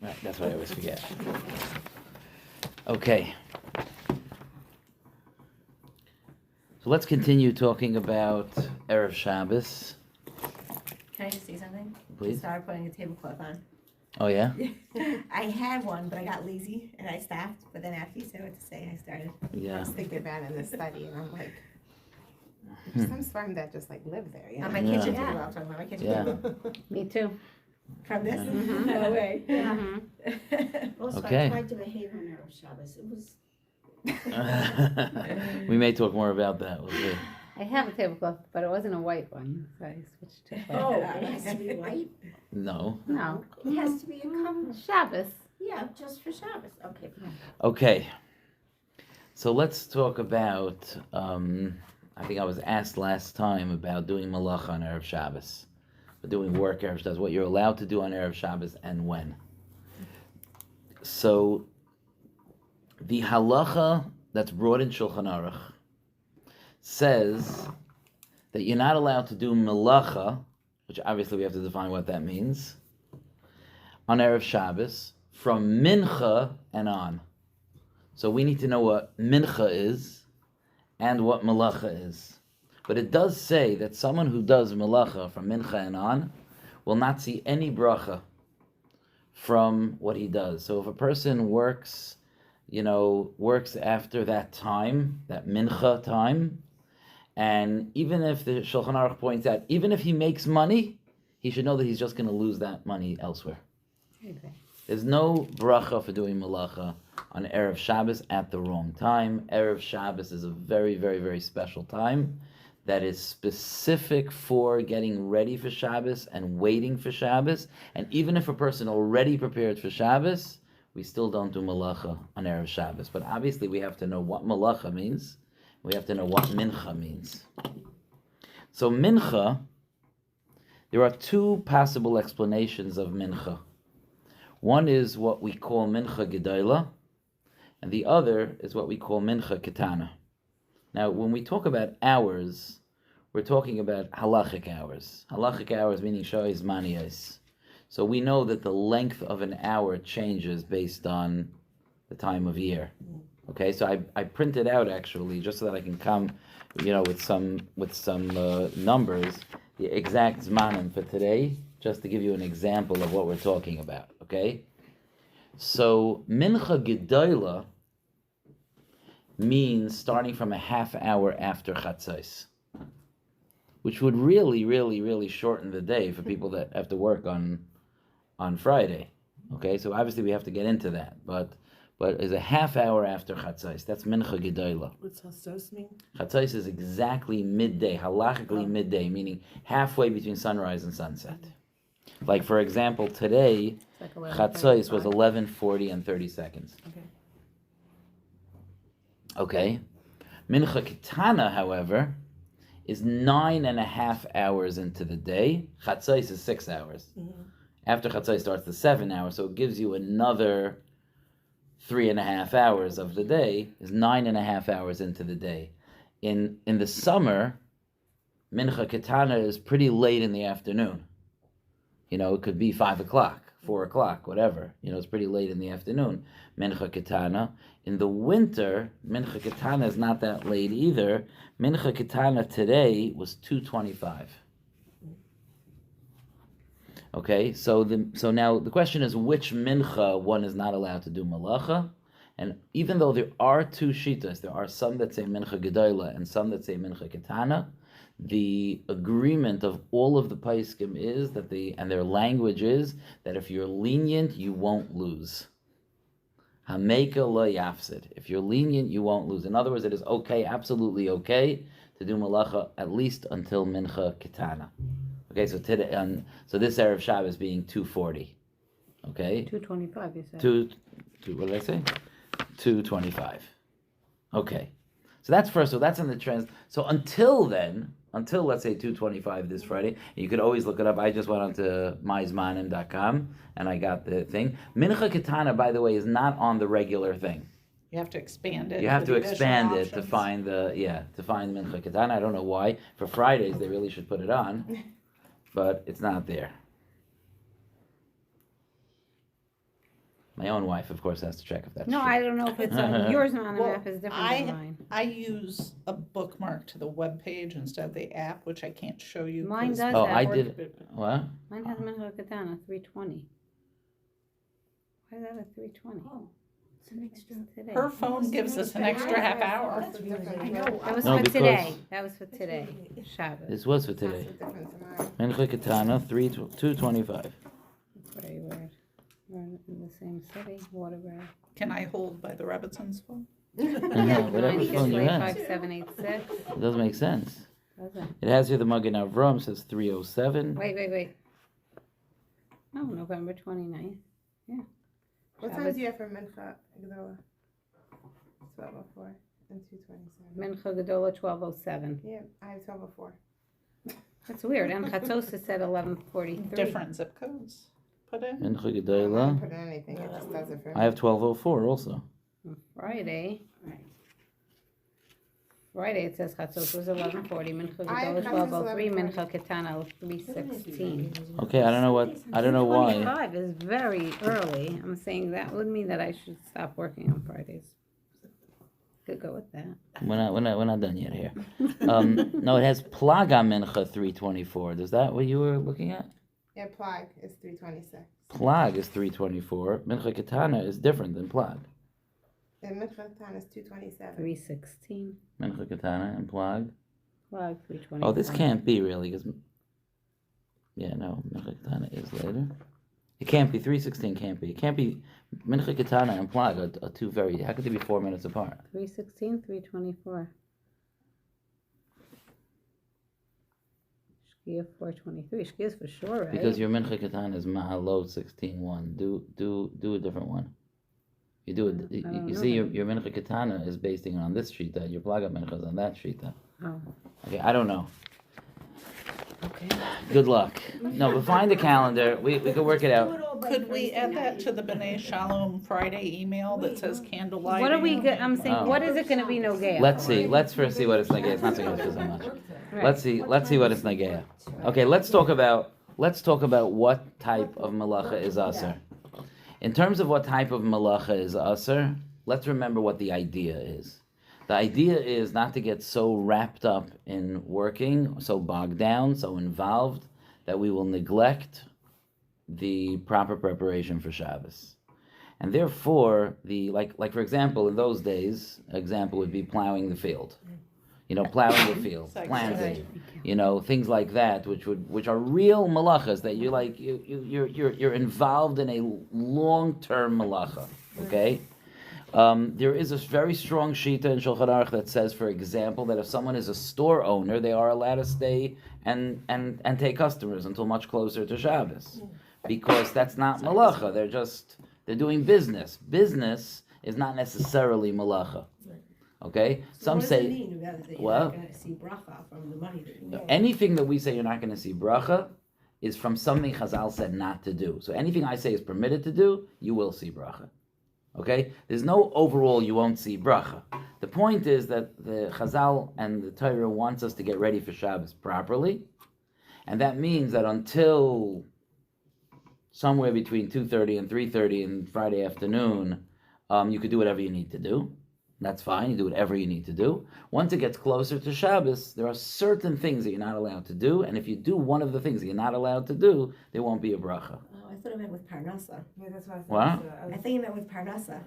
Right, that's what I always forget. Okay. So let's continue talking about Erev Shabbos. Can I just say something? Please. I started putting a tablecloth on. Oh, yeah? I had one, but I got lazy and I stopped. But then after you said what to say, I started. I Yeah. was thinking about it in the study, and I'm like, there's some sperm that just like live there. You know? On my Yeah. kitchen table, I'm talking about my kitchen Yeah. table. Me too. From this? Mhm. No way. Yeah. Also, Okay. I tried to behave on Erev Shabbos. It was We may talk more about that. We'll see. I have a tablecloth, but it wasn't a white one, so I switched to black. Oh, it has to be white? No. No, It has to be a cup? Shabbos. Yeah, just for Shabbos. Okay. Okay. So let's talk about, I think I was asked last time about doing malacha on Erev Shabbos. Doing work Erev Shabbos, what you're allowed to do on Erev Shabbos and when. So the halacha that's brought in Shulchan Aruch says that you're not allowed to do malacha, which obviously we have to define what that means, on Erev Shabbos from mincha and on. So we need to know what mincha is and what malacha is. But it does say that someone who does malacha from mincha and on will not see any bracha from what he does. So if a person works after that time, that mincha time, and even if the Shulchan Aruch points out, even if he makes money, he should know that he's just going to lose that money elsewhere. Okay. There's no bracha for doing malacha on Erev Shabbos at the wrong time. Erev Shabbos is a very, very, very special time that is specific for getting ready for Shabbos and waiting for Shabbos. And even if a person already prepared for Shabbos, we still don't do malacha on Erev Shabbos. But obviously we have to know what malacha means. We have to know what mincha means. So mincha, there are two possible explanations of mincha. One is what we call mincha gedola, and the other is what we call mincha ketana. Now, when we talk about hours, we're talking about halachic hours. Halachic hours meaning shoyz maniyos. So we know that the length of an hour changes based on the time of year. Okay, so I printed out actually just so that I can come, with some numbers, the exact zmanim for today, just to give you an example of what we're talking about. Okay, so mincha gedola means starting from a half hour after chatzos, which would really, really, really shorten the day for people that have to work on Friday. Okay, so obviously we have to get into that, but is a half hour after chatzos. That's mincha gedola. What's chatzos mean? Chatzos is exactly midday, halachically midday, meaning halfway between sunrise and sunset. Like for example, today It's like chatzos was 11:35. 11:40 and 30 seconds. Okay. Okay. Mincha Ketana, however, is 9.5 hours into the day. Chatzos is 6 hours. Mm-hmm. After Chatzos starts the 7 hours, so it gives you another 3.5 hours of the day, is 9.5 hours into the day. In the summer, Mincha Ketana is pretty late in the afternoon. It could be 5 o'clock, 4 o'clock, whatever. It's pretty late in the afternoon. Mincha Ketana. In the winter, Mincha Ketana is not that late either. Mincha Ketana today was 2:25. Okay, so now the question is which mincha one is not allowed to do malacha, and even though there are two shitas, there are some that say mincha gedola and some that say mincha ketana. The agreement of all of the paiskim is that their language is that if you're lenient, you won't lose. Hameka lo yafsid. If you're lenient, you won't lose. In other words, it is okay, absolutely okay, to do malacha at least until mincha ketana. Okay, so today, so this Erev Shabbos being 2:40. Okay, 2:25. You said. two. What did I say? 2:25. Okay, so that's first. So that's in the trans. So until let's say 2:25 this Friday, you could always look it up. I just went onto myzmanim.com and I got the thing. Mincha Ketana, by the way, is not on the regular thing. You have to expand it. You have with to the additional expand it to options. find Mincha Ketana. I don't know why. For Fridays, they really should put it on, but it's not there. My own wife, of course, has to check if that's No, true. I don't know if it's on, yours on the Well, map is different I- than mine. I use a bookmark to the web page instead of the app, which I can't show you. Mine 'cause does Oh, that. I did. What? Mine has Mincha Katana, 320. Why is that a 320? Oh, it's an extra. Today. Her phone gives us an extra half hour. That's different. I know. That was No, for because- today. That was for today, Shabbos. This was for That's today. different tomorrow. Mincha Katana, 225. Very weird. We're in the same city, Waterbury. Can I hold by the Rebbitzins phone? Whatever phone you have. 5786. It doesn't make sense. Does it? It has here the Magen Avram, says 307. Wait. Oh, November 29th. What time Shabbos. do you have for Mincha Gdola? 12:04 and 2:27. Mincha Gedola 1207. Yeah, I have 12:04. That's weird. And Chatzos is at 1143. Different zip codes put in. Mincha I don't Gedola. put in anything. It just does it for me. I have 1204 also. Friday. Right. Friday it says Chatzos was 1140. Mincha I have Gedola Chatzos 1203. 11:40. Mincha Katana 316. Okay, I don't know why. 325 is very early. I'm saying that would mean that I should stop working on Fridays. Could go with that. We're not done yet here. No, it has Plaga Mincha 324. Is that what you were looking at? Yeah, Plag is 326. Plag is 324. Mincha Katana is different than Plag. And Mincha Tan is 227. 316. Mincha Katana and Plag. Plug 320. Oh, this can't be really, because yeah, no, Mincha Katana is later. It can't be. 316 can't be. It can't be. Mincha Katana and Plag are two very. How could they be 4 minutes apart? 316, 324. Shkia 423. Shkia's for sure, right? Because your Mincha Katana is Mahalot 16:1. Do a different one. You do it. I don't You know see, that. your Mincha Katana is basing on this shita. Your Plaga Mincha is on that shita. Oh, Okay, I don't know. okay. Good luck. No, but find the calendar. We could work it out. Could we add that to the B'nai Shalom Friday email that says candlelight? What are we, I'm saying, Oh. what is it gonna be Nogea? Let's see. Let's first see what it's Nagaya. It's not significant so much. Right. Let's see what it's Nagaya. Okay, let's talk about what type of malacha is aser. In terms of what type of malacha is aser, let's remember what the idea is. The idea is not to get so wrapped up in working, so bogged down, so involved, that we will neglect the proper preparation for Shabbos. And therefore, like for example, in those days, example would be plowing the field. Plowing the field, planting, things like that, which are real malachas that you're involved in a long-term malacha. Okay. There is a very strong shita in Shulchan Aruch that says, for example, that if someone is a store owner, they are allowed to stay and take customers until much closer to Shabbos, because that's not malacha. They're doing business. Business is not necessarily malacha. Okay, So some what does say it mean that you're well, not going to see bracha from the money that you make? anything that we say you're not going to see bracha is from something Chazal said not to do. So anything I say is permitted to do, you will see bracha. Okay? There's no overall you won't see bracha. The point is that the Chazal and the Torah wants us to get ready for Shabbos properly, and that means that until somewhere between 2:30 and 3:30 in Friday afternoon, you could do whatever you need to do. That's fine. You do whatever you need to do. Once it gets closer to Shabbos, there are certain things that you're not allowed to do, and if you do one of the things that you're not allowed to do, there won't be a bracha. Oh, I thought it meant with parnasa. Yeah, that's what I thought. What? So I think it meant with parnasa.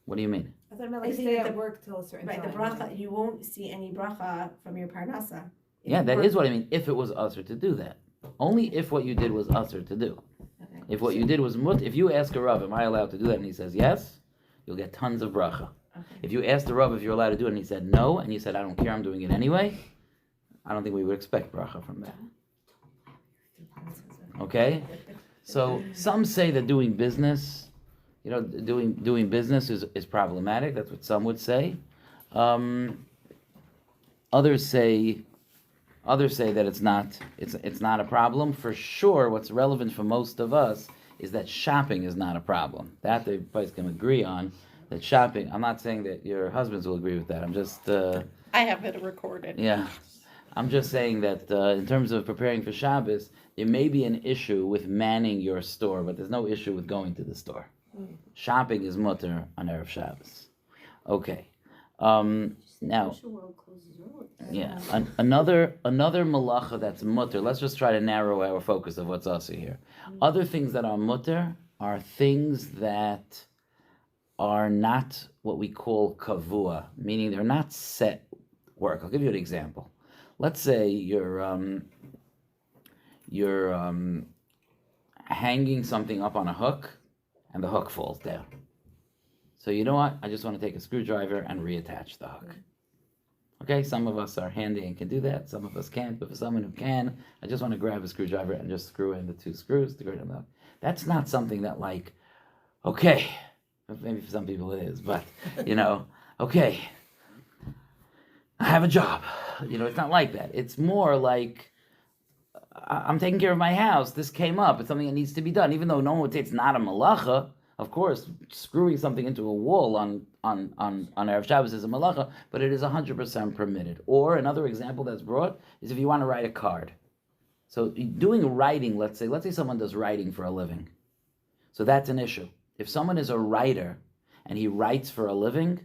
What do you mean? I thought it meant They like say stay that- at work till a certain Right, the time. bracha, you won't see any bracha from your parnasa. If Yeah, you that work- is what I mean. If it was usher to do that, only if what you did was usher to do. Okay. If what you did was mut, if you ask a rav, am I allowed to do that, and he says yes, you'll get tons of bracha. Okay. If you asked the rav if you're allowed to do it, and he said no, and you said I don't care, I'm doing it anyway, I don't think we would expect bracha from that. Okay, so some say that doing business, doing business is problematic. That's what some would say. Others say that it's not a problem. For sure, what's relevant for most of us is that shopping is not a problem. That they both can agree on. That shopping. I'm not saying that your husbands will agree with that. I'm just. I have it recorded. Yeah. I'm just saying that in terms of preparing for Shabbos, there may be an issue with manning your store, but there's no issue with going to the store. Shopping is mutter on Erev Shabbos. Okay. Now, Social world closes early. yeah, another malacha that's mutter. Let's just try to narrow our focus of what's also here. Other things that are mutter are things that are not what we call kavua, meaning they're not set work. I'll give you an example. Let's say you're hanging something up on a hook, and the hook falls down. So you know what? I just want to take a screwdriver and reattach the hook. Okay, some of us are handy and can do that. Some of us can't. But for someone who can, I just want to grab a screwdriver and just screw in the two screws to get it up. That's not something that okay, maybe for some people it is, but okay, I have a job. It's not like that. It's more like I'm taking care of my house. This came up. It's something that needs to be done. Even though no one would say it's not a malacha. Of course, screwing something into a wall on Erev Shabbos is a malacha, but it is 100% permitted. Or another example that's brought is if you want to write a card. So doing writing, let's say someone does writing for a living. So that's an issue. If someone is a writer and he writes for a living,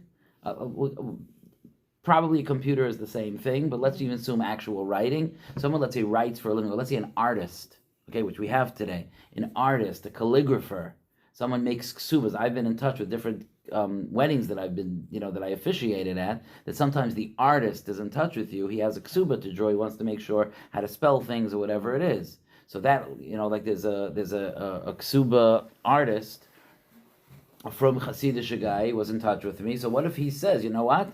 probably a computer is the same thing, but let's even assume actual writing. Someone, let's say, writes for a living, or let's say an artist, okay, which we have today, an artist, a calligrapher. Someone makes ksubas. I've been in touch with different weddings that I've been, that I officiated at, that sometimes the artist is in touch with you. He has a ksuba to draw. He wants to make sure how to spell things or whatever it is. So that, there's a ksuba artist from Hasidic guy was in touch with me. So what if he says, you know what?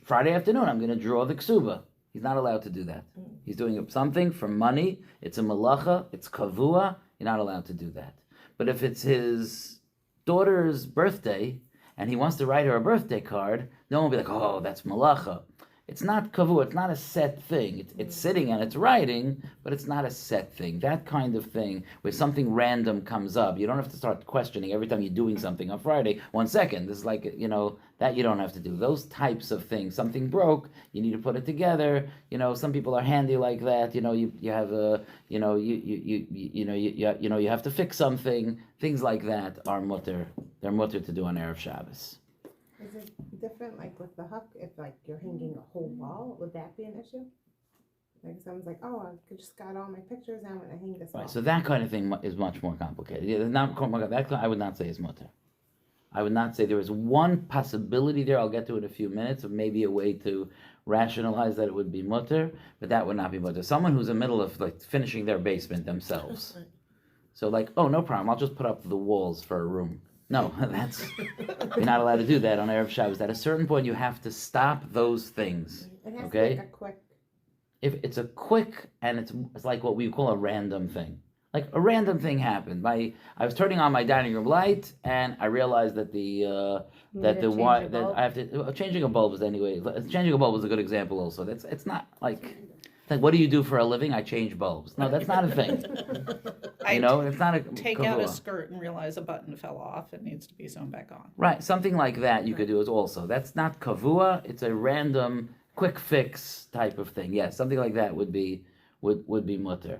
Friday afternoon, I'm going to draw the ksuba. He's not allowed to do that. He's doing something for money. It's a malacha. It's kavua. You're not allowed to do that. But if it's his daughter's birthday and he wants to write her a birthday card, no one will be like, oh, that's malacha. It's not kavua, it's not a set thing. It's sitting and it's writing, but it's not a set thing. That kind of thing, where something random comes up, you don't have to start questioning every time you're doing something on Friday. 1 second, this is like, that you don't have to do. Those types of things. Something broke, you need to put it together. Some people are handy like that. You have a, you have to fix something. Things like that are mutter. They're mutter to do on Erev Shabbos. Is it different, like with the hook, if you're hanging a whole wall, would that be an issue? Like someone's like, oh, I just got all my pictures, now I'm going to hang this wall. Right, so that kind of thing is much more complicated. Yeah, that I would not say is mutter. I would not say there is one possibility there, I'll get to in a few minutes, of maybe a way to rationalize that it would be mutter, but that would not be mutter. Someone who's in the middle of finishing their basement themselves. So oh, no problem, I'll just put up the walls for a room. No, you're not allowed to do that on Erev Shabbos. At a certain point, you have to stop those things. It has Okay? to be a quick. If it's a quick and it's like what we call a random thing. Like a random thing happened. I was turning on my dining room light and I realized that changing a bulb is anyway. Changing a bulb is a good example also. It's not like what do you do for a living? I change bulbs. No, that's not a thing. It's not a Take kavua. out a skirt and realize a button fell off. It needs to be sewn back on. Right, something like that you could do is also. That's not kavua. It's a random, quick fix type of thing. Yes, something like that would be mutter.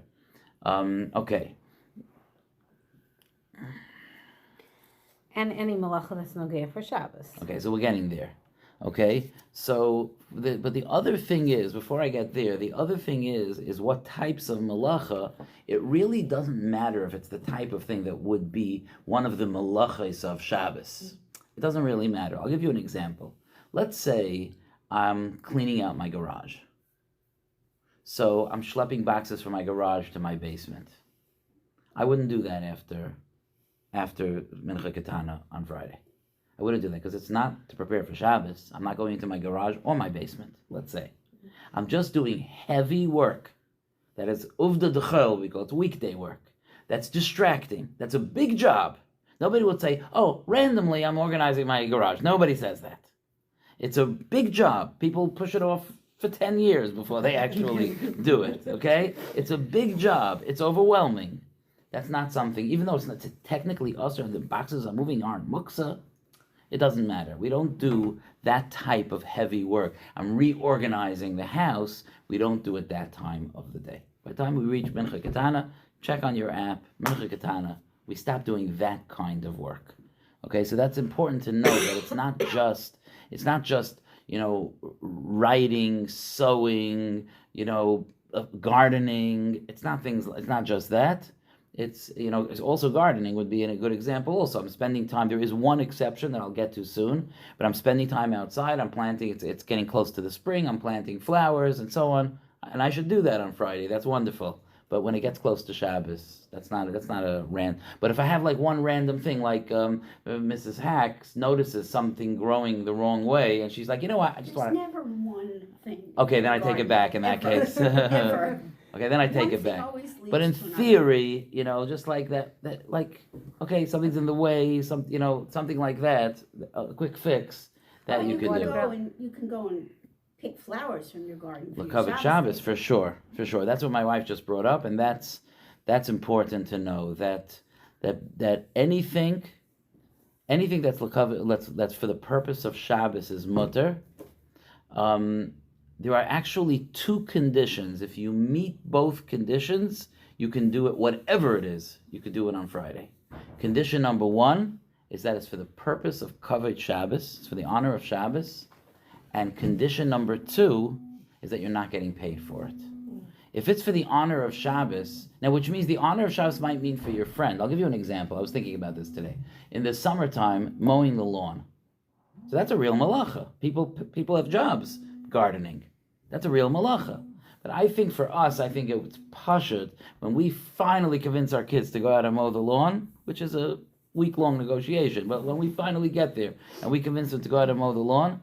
Okay. And any malacha that's nogea for Shabbos. Okay, so we're getting there. Okay, so but the other thing is, before I get there, the other thing is what types of malacha. It really doesn't matter if it's the type of thing that would be one of the malachas of Shabbos. It doesn't really matter. I'll give you an example. Let's say I'm cleaning out my garage. So I'm schlepping boxes from my garage to my basement. I wouldn't do that after Mincha Ketana on Friday. I wouldn't do that because it's not to prepare for Shabbos. I'm not going into my garage or my basement, let's say. I'm just doing heavy work. That is uvda d'chol, we call it weekday work. That's distracting. That's a big job. Nobody would say, oh, randomly I'm organizing my garage. Nobody says that. It's a big job. People push it off for 10 years before they actually do it, okay? It's a big job. It's overwhelming. That's not something, even though it's not technically us or the boxes are moving aren't muksa, it doesn't matter. We don't do that type of heavy work. I'm reorganizing the house. We don't do it that time of the day. By the time we reach Mincha Ketana, check on your app, Mincha Ketana, we stop doing that kind of work. Okay, so that's important to know that it's not just writing, sewing, gardening. It's not just that. It's also gardening would be a good example. Also, I'm spending time. There is one exception that I'll get to soon, but I'm spending time outside. I'm planting. It's getting close to the spring. I'm planting flowers and so on, and I should do that on Friday. That's wonderful. But when it gets close to Shabbos, that's not a rand. But if I have like one random thing, like Mrs. Hacks notices something growing the wrong way, and she's like, you know what, I just There's want to. never one thing. Okay, then I take it back in that case. Okay, then I take it back. But in theory, just like that, okay, something's in the way, something like that, a quick fix that you can do. You can go and pick flowers from your garden. L'kavod Shabbos, for sure. That's what my wife just brought up, and that's important to know that anything that's l'kavod, that's for the purpose of Shabbos is mutter. There are actually two conditions. If you meet both conditions, you can do it, whatever it is, you could do it on Friday. Condition number one is that it's for the purpose of kavod Shabbos, it's for the honor of Shabbos. And condition number two is that you're not getting paid for it. If it's for the honor of Shabbos, now which means the honor of Shabbos might mean for your friend. I'll give you an example. I was thinking about this today. In the summertime, mowing the lawn. So that's a real malacha. People have jobs gardening. That's a real malacha. But I think for us, it's pashut when we finally convince our kids to go out and mow the lawn, which is a week-long negotiation. But when we finally get there and we convince them to go out and mow the lawn,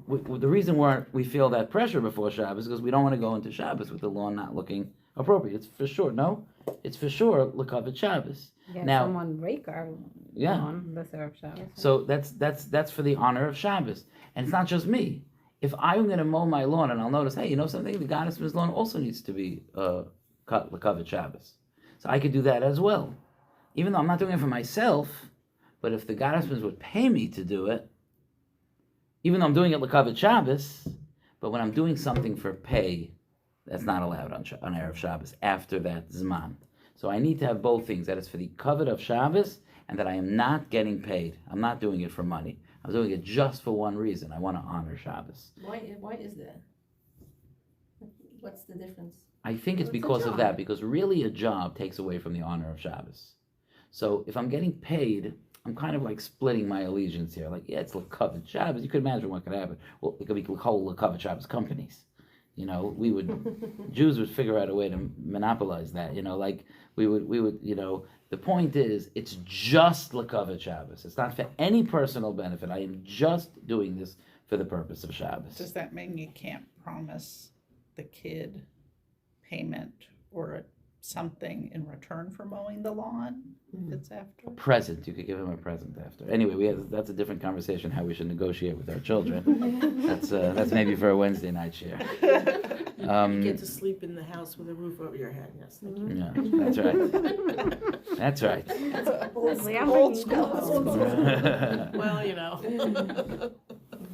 the reason we feel that pressure before Shabbos is because we don't want to go into Shabbos with the lawn not looking appropriate. It's for sure l'kavod Shabbos. Yeah, now, someone rake our lawn, the Erev Shabbos. So that's for the honor of Shabbos, and it's not just me. If I'm going to mow my lawn and I'll notice, hey, something, the Goddess's lawn also needs to be cut l'kavod Shabbos, so I could do that as well, even though I'm not doing it for myself. But if the Goddess's would pay me to do it, even though I'm doing it l'kavod Shabbos, but when I'm doing something for pay, that's not allowed on Erev Shabbos after that Zman. So I need to have both things, that it's for the kavod of Shabbos and that I am not getting paid. I'm not doing it for money. I'm doing it just for one reason. I want to honor Shabbos. Why is that? What's the difference? I think it's because of that, because really a job takes away from the honor of Shabbos. So if I'm getting paid, I'm kind of like splitting my allegiance here. Like, yeah, it's l'kavod Shabbos. You could imagine what could happen. Well, it could be whole l'kavod Shabbos companies. Jews would figure out a way to monopolize that. We would. The point is, it's just l'kavod Shabbos. It's not for any personal benefit. I am just doing this for the purpose of Shabbos. Does that mean you can't promise the kid payment or something in return for mowing the lawn if it's after? A present. You could give him a present after. Anyway, that's a different conversation, how we should negotiate with our children. That's maybe for a Wednesday night share. You get to sleep in the house with a roof over your head. Yes, thank you. Yeah, that's right. That's right. Leslie, I'm Old bringing school. Well,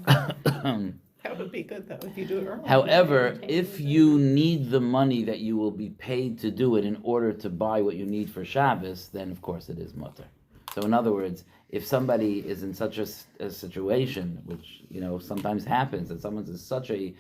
That would be good though if you do it early. However, if you need the money that you will be paid to do it in order to buy what you need for Shabbos, then of course it is mutter. So in other words, if somebody is in such a situation, which sometimes happens, that someone's in such a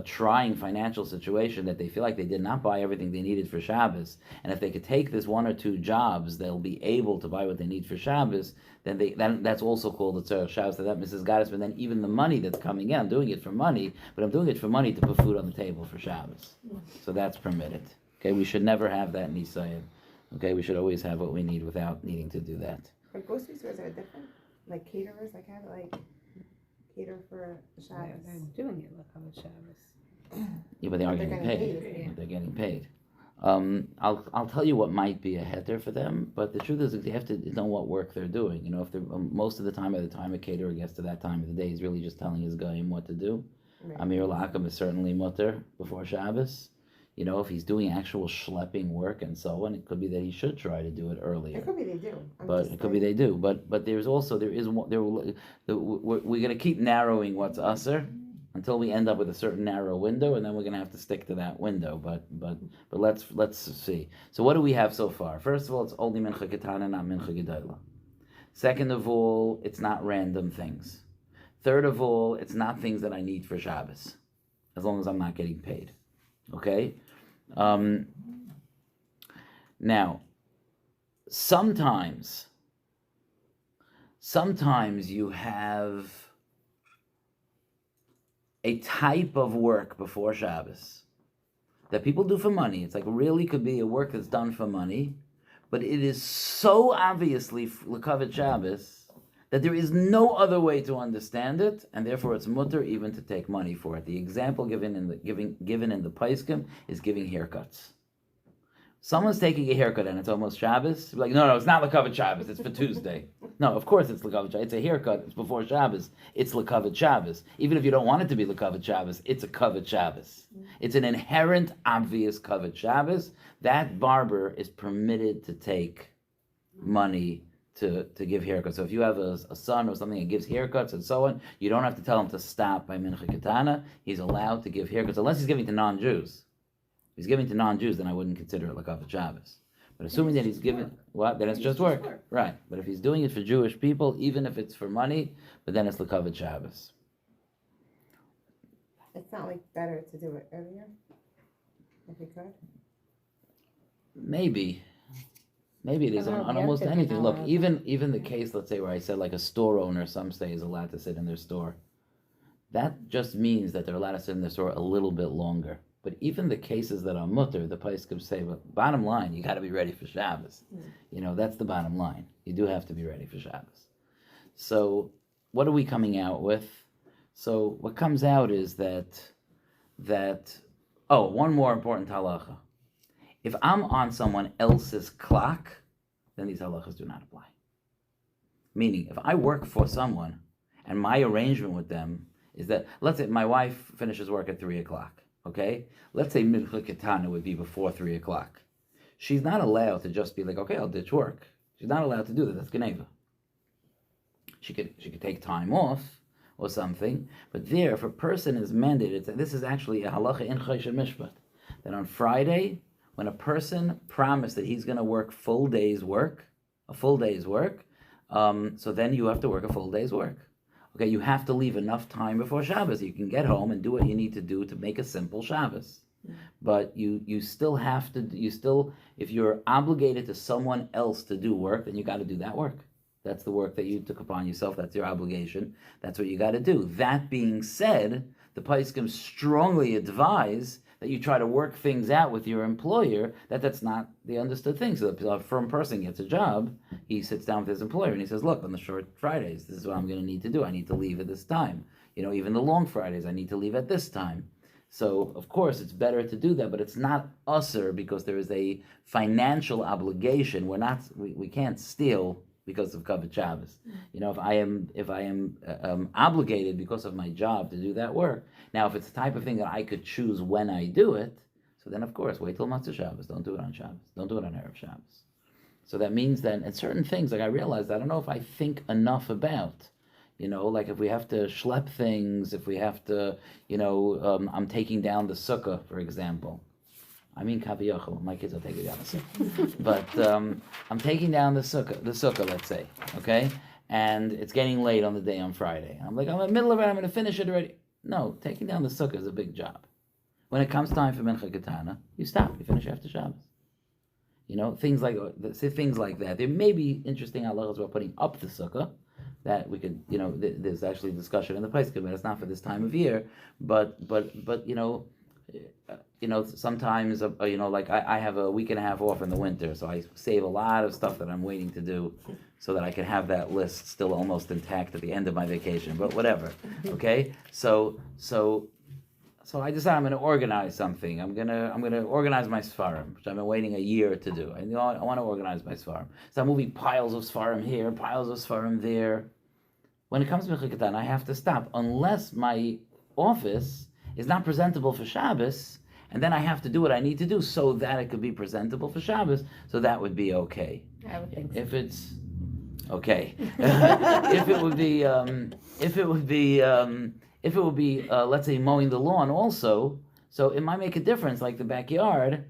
trying financial situation that they feel like they did not buy everything they needed for Shabbos, and if they could take this one or two jobs, they'll be able to buy what they need for Shabbos. Then that's also called the tzarech Shabbos. That Mrs. Goddess, but then even the money that's coming in, I'm doing it for money, but I'm doing it for money to put food on the table for Shabbos. So that's permitted. Okay, we should never have that in Yisrael. Okay, we should always have what we need without needing to do that. But grocery stores are different. Like caterers, cater for Shabbos. They're doing it l'kavod Shabbos. Yeah, but they are They're getting getting paid. paid. They're getting paid. I'll tell you what might be a heter for them, but the truth is that you have to know what work they're doing. If they're most of the time, by the time a caterer gets to that time of the day, he's really just telling his goyim what to do. Right. Amir La'akam is certainly mutter before Shabbos. If he's doing actual schlepping work and so on, it could be that he should try to do it earlier. It could be they do. But it could be they do. But we're going to keep narrowing what's usher until we end up with a certain narrow window, and then we're going to have to stick to that window. But let's see. So what do we have so far? First of all, it's only mincha ketana, not mincha gedayla. Second of all, it's not random things. Third of all, it's not things that I need for Shabbos, as long as I'm not getting paid. Okay? Now, sometimes you have a type of work before Shabbos that people do for money. It's like really could be a work that's done for money, but it is so obviously l'kavod Shabbos that there is no other way to understand it, and therefore it's mutter even to take money for it. The example given in the Paiskim is giving haircuts. Someone's taking a haircut and it's almost Shabbos. Like, no, it's not l'kavod Shabbos. It's for Tuesday. No, of course it's l'kavod Shabbos. It's a haircut. It's before Shabbos. It's l'kavod Shabbos. Even if you don't want it to be l'kavod Shabbos, it's a kavod Shabbos. It's an inherent, obvious kavod Shabbos. That barber is permitted to take money to give haircuts. So if you have a son or something that gives haircuts and so on, you don't have to tell him to stop by Mincha Ketana. He's allowed to give haircuts, unless he's giving to non-Jews. If he's giving to non-Jews, then I wouldn't consider it l'kavod Shabbos. But assuming that he's giving, then it's just work. Right. But if he's doing it for Jewish people, even if it's for money, but then it's l'kavod Shabbos. It's not like better to do it earlier, if you could. Maybe it is I don't on know, almost haircut, anything. Look, no. even the case, let's say, where I said like a store owner, some say is allowed to sit in their store. That just means that they're allowed to sit in their store a little bit longer. But even the cases that are mutter, the Paiskim say, but bottom line, you got to be ready for Shabbos. That's the bottom line. You do have to be ready for Shabbos. So what are we coming out with? So what comes out is that one more important halacha. If I'm on someone else's clock, then these halachas do not apply. Meaning, if I work for someone and my arrangement with them is that, let's say my wife finishes work at 3 o'clock. Okay? Let's say Mincha Ketana would be before 3 o'clock. She's not allowed to just be like, okay, I'll ditch work. She's not allowed to do that. That's Geneva. She could take time off or something, but there, if a person is mandated, and this is actually a halacha in Choshen Mishpat, that on Friday, when a person promised that he's going to work a full day's work, so then you have to work a full day's work. Okay, you have to leave enough time before Shabbos. You can get home and do what you need to do to make a simple Shabbos. But you still have to, if you're obligated to someone else to do work, then you got to do that work. That's the work that you took upon yourself. That's your obligation. That's what you got to do. That being said, the Paiskim strongly advise that you try to work things out with your employer, that's not the understood thing. So the firm person gets a job, he sits down with his employer and he says, look, on the short Fridays, this is what I'm going to need to do. I need to leave at this time. Even the long Fridays, I need to leave at this time. So, of course, it's better to do that, but it's not usher because there is a financial obligation. We can't steal because of kavod Shabbos. If I am obligated because of my job to do that work. Now, if it's the type of thing that I could choose when I do it, so then, of course, wait till Matzah Shabbos. Don't do it on Shabbos. Don't do it on Erev Shabbos. So that means that at certain things, like I realized, I don't know if I think enough about, like if we have to schlep things, if we have to, I'm taking down the sukkah, for example. I mean, kaviyachol. My kids will take it down the sukkah. But I'm taking down the sukkah, let's say, okay? And it's getting late on the day on Friday. I'm like, I'm in the middle of it, I'm going to finish it already. No, taking down the sukkah is a big job. When it comes time for Mincha Ketana, you stop, you finish after Shabbos. Things like that. There may be interesting halachos about putting up the sukkah, that we could, there's actually discussion in the place, but it's not for this time of year. But sometimes, like I have a week and a half off in the winter, so I save a lot of stuff that I'm waiting to do so that I can have that list still almost intact at the end of my vacation, but whatever, okay? So I decided I'm going to organize something. I'm going to organize my Sfarim, which I've been waiting a year to do. I want to organize my Sfarim. So I'm moving piles of Sfarim here, piles of Sfarim there. When it comes to Mincha Ketana, I have to stop unless my office is not presentable for Shabbos, and then I have to do what I need to do so that it could be presentable for Shabbos, so that would be okay. I would think so. If it's okay. if it would be, let's say, mowing the lawn also, so it might make a difference, like the backyard.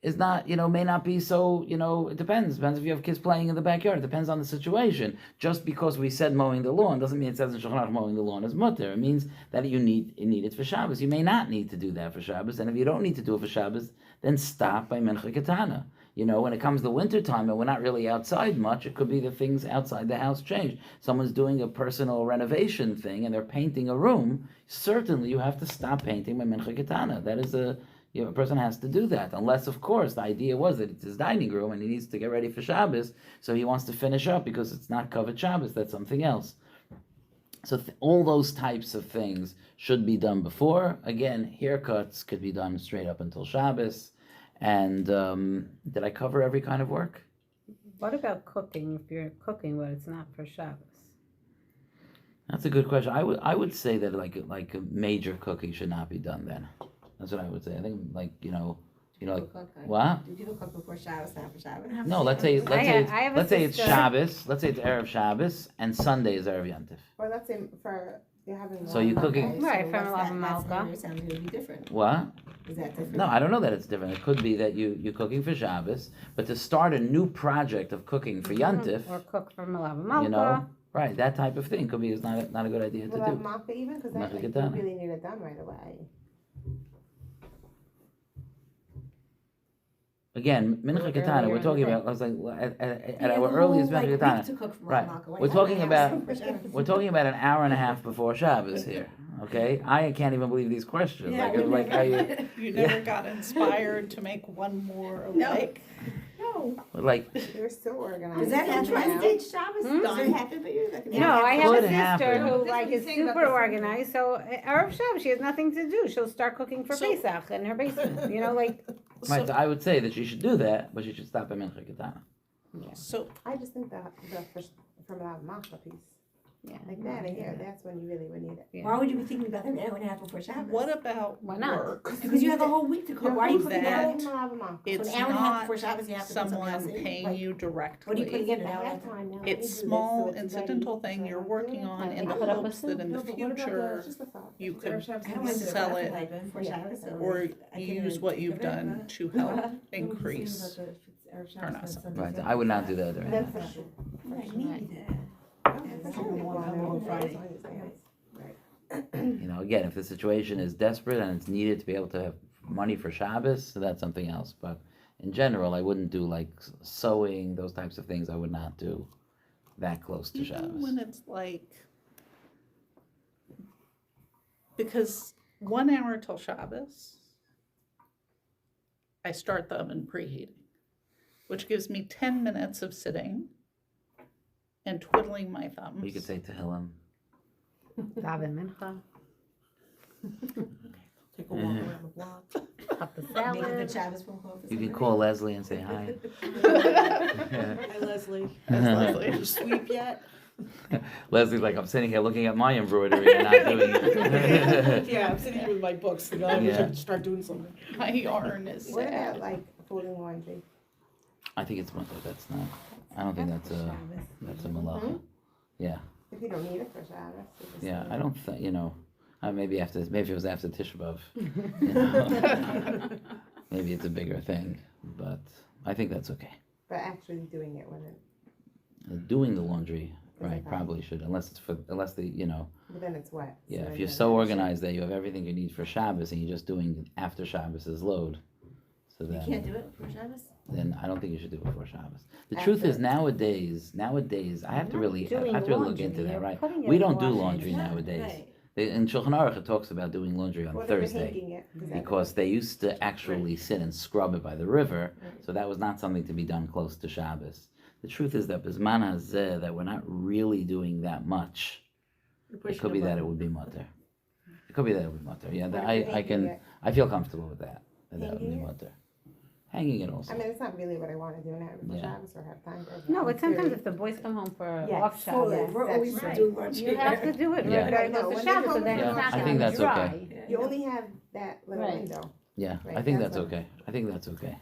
is not, may not be so, it depends. Depends if you have kids playing in the backyard. It depends on the situation. Just because we said mowing the lawn doesn't mean it says in Shulchan Aruch mowing the lawn is mutter. It means that you need it for Shabbos. You may not need to do that for Shabbos, and if you don't need to do it for Shabbos, then stop by Mincha Ketana. When it comes to winter time and we're not really outside much, it could be the things outside the house change. Someone's doing a personal renovation thing and they're painting a room. Certainly you have to stop painting by Mincha Ketana. That is a person has to do that. Unless, of course, the idea was that it's his dining room and he needs to get ready for Shabbos, so he wants to finish up because it's not covered Shabbos, that's something else. So all those types of things should be done before. Again, haircuts could be done straight up until Shabbos. And did I cover every kind of work? What about cooking, if you're cooking but it's not for Shabbos? That's a good question. I would say that like a major cooking should not be done then. That's what I would say. I think like what? Do people cook before Shabbos, not for Shabbos? No, let's say it's sister. Shabbos. Let's say it's Erev Shabbos and Sunday is Erev Yantif. Or let's say for you're having. So you're cooking- Right, so from what's Lava that Malka. scenario sounds to be different. What? Is that different? No, I don't know that it's different. It could be that you're cooking for Shabbos, but to start a new project of cooking for Yantif, Or cook from Lava Malka. right, that type of thing could be is not a good idea to Without do. Malka even, because Malka that, like, Ketana. you really need it done right away. Again, Mincha Like Ketana, earlier we're in talking the about. I was like at Yeah, our the earliest whole, Mincha like, Ketana. week to cook for Right. Malka. Why We're not talking have about- some for Shabbos? We're talking about an hour and a half before Shabbos here. Okay, I can't even believe these questions. Yeah, like, we like never- I, You never got inspired to make one more No. like, No. like You're still organized. Does that happen? now. Did Shabbos Hmm? does it happen for you? Like, No, I have a Could sister happen. who This is like what is you're saying about super the summer. organized. So Erev Shabbos, she has nothing to do. She'll start cooking for So- Pesach in her basement. Like right, so I would say that she should do that, but she should stop at Mincha Ketana. so I just think the from the Malka piece, yeah, like that in here, that's when you really would need it. yeah. Why would you be thinking about that an hour and a half before Shabbos? what about Why not? work? Because you have a whole week to cook. Why are you cooking that- that? Malka. It's an hour and a half not before Shabbos, you have to put something else someone in. paying Like, you What are you putting directly. in an hour and a half? Time now. It's Let me do this small so it's incidental ready. thing you're So working on Like in the put up a hopes that soup? in the No, but what about future just a thought. you If could I don't want to sell it like before Shabbos, so or like, I can use what you've give it done a- to help increase. Parnasa. Right, I would not do that during That's that. for sure. Right, maybe that. That's what we want to know on Friday. Again, if the situation is desperate and it's needed to be able to have money for Shabbos, so that's something else. But in general, I wouldn't do like sewing, those types of things. I would not do that close to Even Shabbos. when it's like, because 1 hour till Shabbos, I start the oven preheating, which gives me 10 minutes of sitting and twiddling my thumbs. You could say Tehillim. Daven Mincha, Take a walk around the block. cut the Make a salad. good Shabbos phone call for You can somebody. call Leslie and say hi. Hi, Leslie. Leslie. Did you sweep yet? Leslie's like, I'm sitting here looking at my embroidery and not doing it. Yeah, I'm sitting here with my books. You know, I wish I could start doing something. My yarn is What about sad. like folding laundry? I think it's mutter. That's not. I don't think that's a malacha. Yeah, If you don't need it for Shabbos. you just yeah. need I it. don't think maybe it was after Tisha B'av. You know? Maybe it's a bigger thing, but I think that's okay. But actually doing it when it, Doing the laundry, Is right? it Probably should, unless the but then it's wet. Yeah, so if then you're you so have to- organized that you have everything you need for Shabbos and you're just doing after Shabbos's load, so You then can't do it for Shabbos? then I don't think you should do it before Shabbos. The truth is nowadays I have to really look into that, right? We don't do laundry nowadays. Right. In Shulchan Aruch it talks about doing laundry on What if you're Thursday hanging it? Is that- because they used to actually sit and scrub it by the river, so that was not something to be done close to Shabbos. The truth is that Bisman Hazeh, that we're not really doing that much. It could be that it would be mutter. It could be that it would be mutter. Yeah, What if I you're hanging can. it? I feel comfortable with that. That would be Hanging it? mutter. Hanging it also. I mean, it's not really what I want to do now before Yeah. Shabbos or have time for. No, I'm but sometimes serious. if the boys come home for Yes. off Oh, Shabbos, we're always That's doing laundry. you have to do it Yeah. right No, after when Shabbos, they so come then home it's from not I gonna think that's dry. okay. Yeah. You only have that little Right. window. Yeah, Right, I think that's that's what- okay. I think that's okay.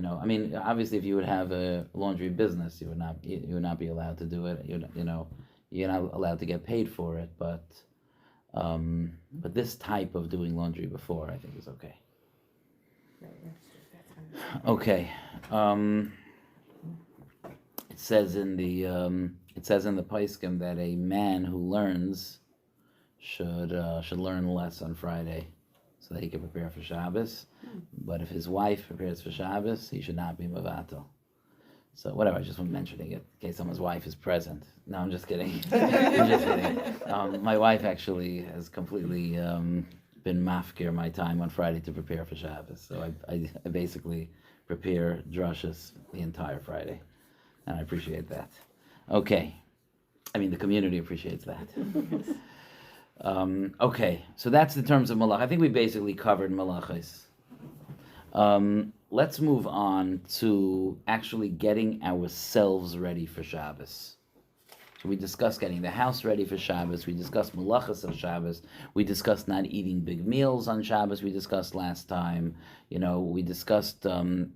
I mean, obviously, if you would have a laundry business, you would not be allowed to do it. You're not allowed to get paid for it. But this type of doing laundry before, I think, is okay. Right, that's true. That's Okay. It says in the Paiskim that a man who learns should learn less on Friday, so that he can prepare for Shabbos. But if his wife prepares for Shabbos, he should not be mavatal. So whatever, I just want mentioning it in case someone's wife is present. No, I'm just kidding. I'm just kidding. My wife actually has completely been mafkir my time on Friday to prepare for Shabbos. So I basically prepare drushes the entire Friday, and I appreciate that. Okay, I mean the community appreciates that. Okay, so that's the terms of malach. I think we basically covered malachos. Let's move on to actually getting ourselves ready for Shabbos. So we discussed getting the house ready for Shabbos. We discussed malachas of Shabbos. We discussed not eating big meals on Shabbos. We discussed last time. We discussed all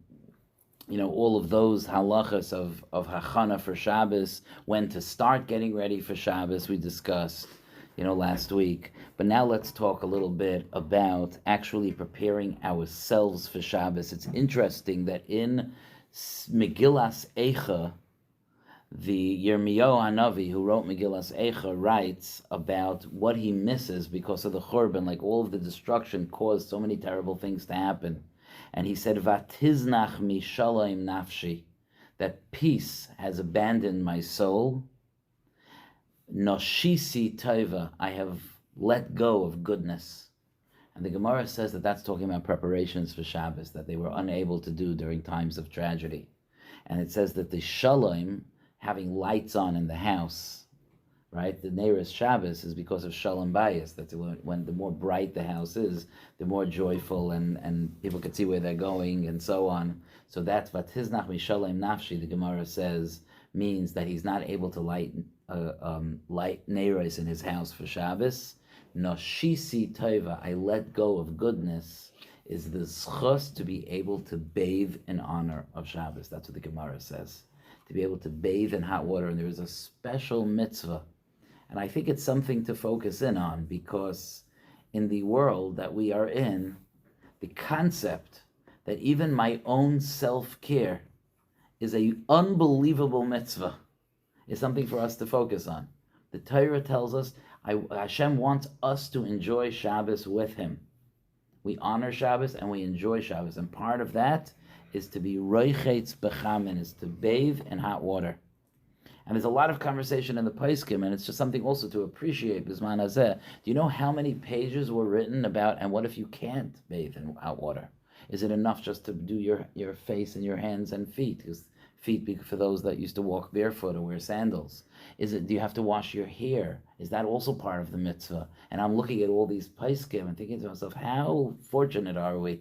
of those halachos of hachana for Shabbos, when to start getting ready for Shabbos. We discussed last week. But now let's talk a little bit about actually preparing ourselves for Shabbos. It's interesting that in Megillas Eicha, the Yirmiyahu Hanavi, who wrote Megillas Eicha, writes about what he misses because of the Churban, like all of the destruction caused so many terrible things to happen. And he said, Vatiznach mishalayim nafshi, that peace has abandoned my soul. Noshisi taiva, I have let go of goodness. And the Gemara says that that's talking about preparations for Shabbos, that they were unable to do during times of tragedy. And it says that the shalom, having lights on in the house, right? The Neiros Shabbos is because of shalom bayis. That's when the more bright the house is, the more joyful and people can see where they're going and so on. So that's vatiznach mishalom nafshi, the Gemara says, means that he's not able to light Neiros in his house for Shabbos. Noshisi tova, I let go of goodness, is the zchus to be able to bathe in honor of Shabbos. That's what the Gemara says. To be able to bathe in hot water, and there is a special mitzvah. And I think it's something to focus in on, because in the world that we are in, the concept that even my own self-care is an unbelievable mitzvah is something for us to focus on. The Torah tells us Hashem wants us to enjoy Shabbos with Him. We honor Shabbos and we enjoy Shabbos, and part of that is to be roichetz bechamin, is to bathe in hot water. And there's a lot of conversation in the Paiskim, and it's just something also to appreciate. Bisman hazeh. Do you know how many pages were written about, and what if you can't bathe in hot water? Is it enough just to do your face and your hands and feet? Because feet for those that used to walk barefoot or wear sandals. Do you have to wash your hair? Is that also part of the mitzvah? And I'm looking at all these paiskim and thinking to myself, how fortunate are we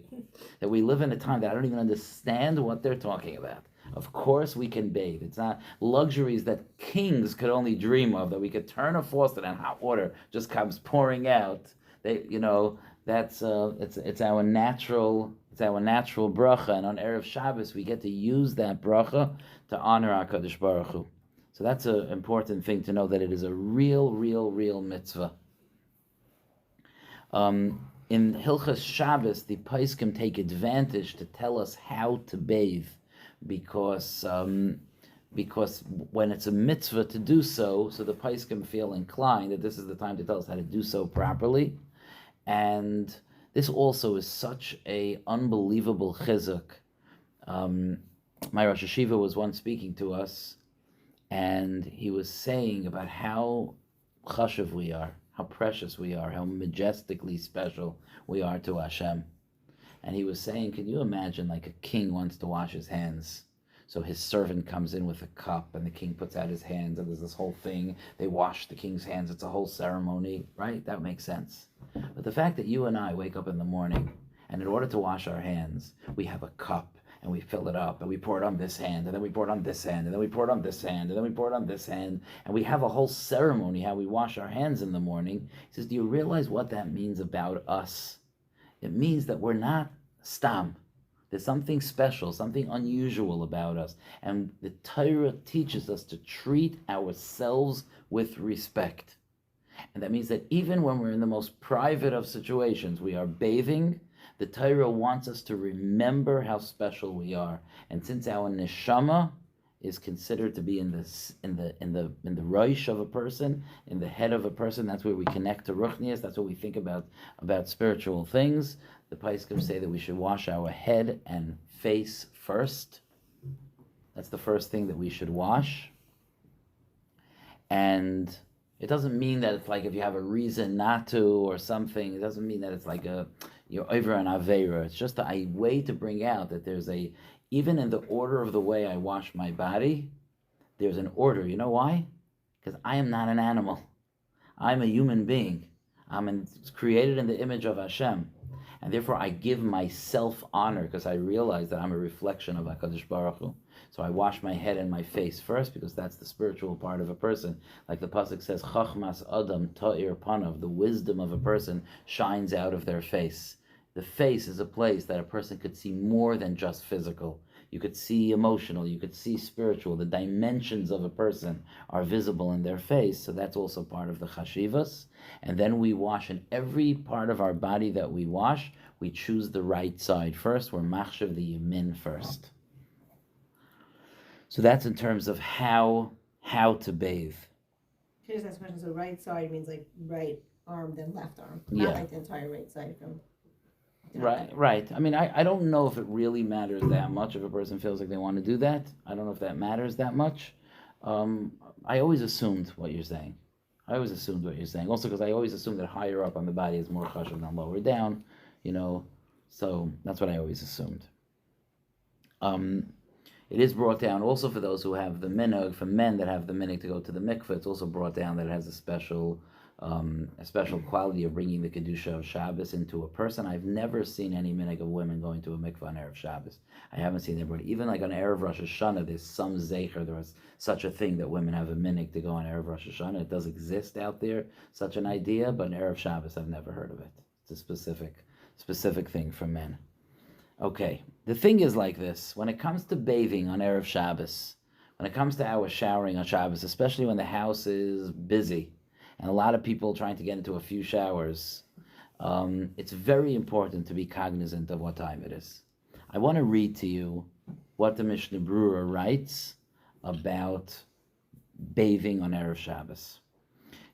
that we live in a time that I don't even understand what they're talking about. Of course we can bathe. It's not luxuries that kings could only dream of, that we could turn a faucet and hot water just comes pouring out. That's it's our natural bracha, and on Erev Shabbos we get to use that bracha to honor HaKadosh Baruch Hu. So that's an important thing to know, that it is a real mitzvah. In Hilchas Shabbos, the Paiskim take advantage to tell us how to bathe, because when it's a mitzvah to do so the Paiskim feel inclined that this is the time to tell us how to do so properly. And this also is such a unbelievable chizuk. My Rosh Hashiva was once speaking to us, and he was saying about how chashuv we are, how precious we are, how majestically special we are to Hashem. And he was saying, can you imagine, like a king wants to wash his hands. So his servant comes in with a cup, and the king puts out his hands, and there's this whole thing. They wash the king's hands. It's a whole ceremony, right? That makes sense. But the fact that you and I wake up in the morning, and in order to wash our hands, we have a cup, and we fill it up, and we pour it on this hand, and then we pour it on this hand, and then we pour it on this hand, and then we pour it on this hand, and we have a whole ceremony how we wash our hands in the morning. He says, do you realize what that means about us? It means that we're not stam. There's something special, something unusual about us. And the Torah teaches us to treat ourselves with respect. And that means that even when we're in the most private of situations, we are bathing, The Torah wants us to remember how special we are, and since our neshama is considered to be in the roish of a person, in the head of a person, that's where we connect to ruchnias. That's what we think about spiritual things. The Paiskim say that we should wash our head and face first. That's the first thing that we should wash. And it doesn't mean that it's like if you have a reason not to or something. It doesn't mean that it's like you're over an aveira. It's just a way to bring out that there's even in the order of the way I wash my body, there's an order. You know why? Because I am not an animal. I'm a human being. I'm created in the image of Hashem. And therefore I give myself honor because I realize that I'm a reflection of HaKadosh Baruch Hu. So I wash my head and my face first because that's the spiritual part of a person. Like the pasuk says, Chachmas Adam Ta'ir Panav, the wisdom of a person shines out of their face. The face is a place that a person could see more than just physical. You could see emotional, you could see spiritual. The dimensions of a person are visible in their face, so that's also part of the chashivas. And then we wash in every part of our body that we wash, we choose the right side first. We're machshav the yamin first. So that's in terms of how to bathe. Can I just ask a question? So right side means like right arm, then left arm, Yeah. not like the entire right side from. Right. I mean, I don't know if it really matters that much if a person feels like they want to do that. I don't know if that matters that much. I always assumed what you're saying. Also because I always assume that higher up on the body is more chashuv than lower down, so that's what I always assumed. It is brought down also for those who have the minhag, for men that have the minhag to go to the mikveh. It's also brought down that it has a special quality of bringing the kedusha of Shabbos into a person. I've never seen any minhag of women going to a mikveh on Erev Shabbos. I haven't seen anybody. Even like on Erev Rosh Hashanah, there's some zecher. There was such a thing that women have a minhag to go on Erev Rosh Hashanah. It does exist out there, such an idea, but in Erev Shabbos, I've never heard of it. It's a specific thing for men. Okay, the thing is like this. When it comes to bathing on Erev Shabbos, when it comes to our showering on Shabbos, especially when the house is busy, and a lot of people trying to get into a few showers, it's very important to be cognizant of what time it is. I want to read to you what the Mishnah Berurah writes about bathing on Erev Shabbos.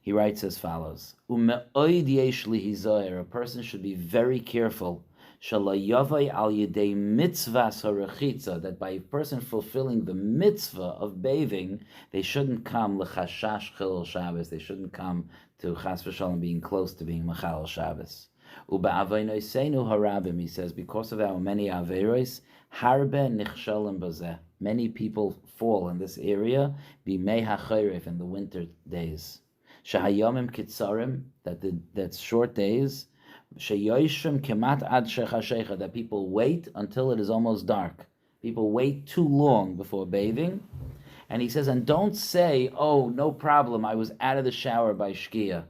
He writes as follows: Ume'oid yesh lihizoyer, a person should be very careful shalayavai al yedei mitzvahs harechitza, that by a person fulfilling the mitzvah of bathing, they shouldn't come lechashash chilul Shabbos. They shouldn't come to chas v'shalom being close to being machal Shabbos. Uba'avoinoseinu harabim, he says, because of our many averos, harbe nichshalim bazeh. Many people fall in this area, bimei hachayrev, in the winter days. Shahayomim kitzarim, that's short days. Sheyoshim kemat ad shechashecha, that people wait until it is almost dark. People wait too long before bathing. And he says, and don't say, oh, no problem, I was out of the shower by shkia,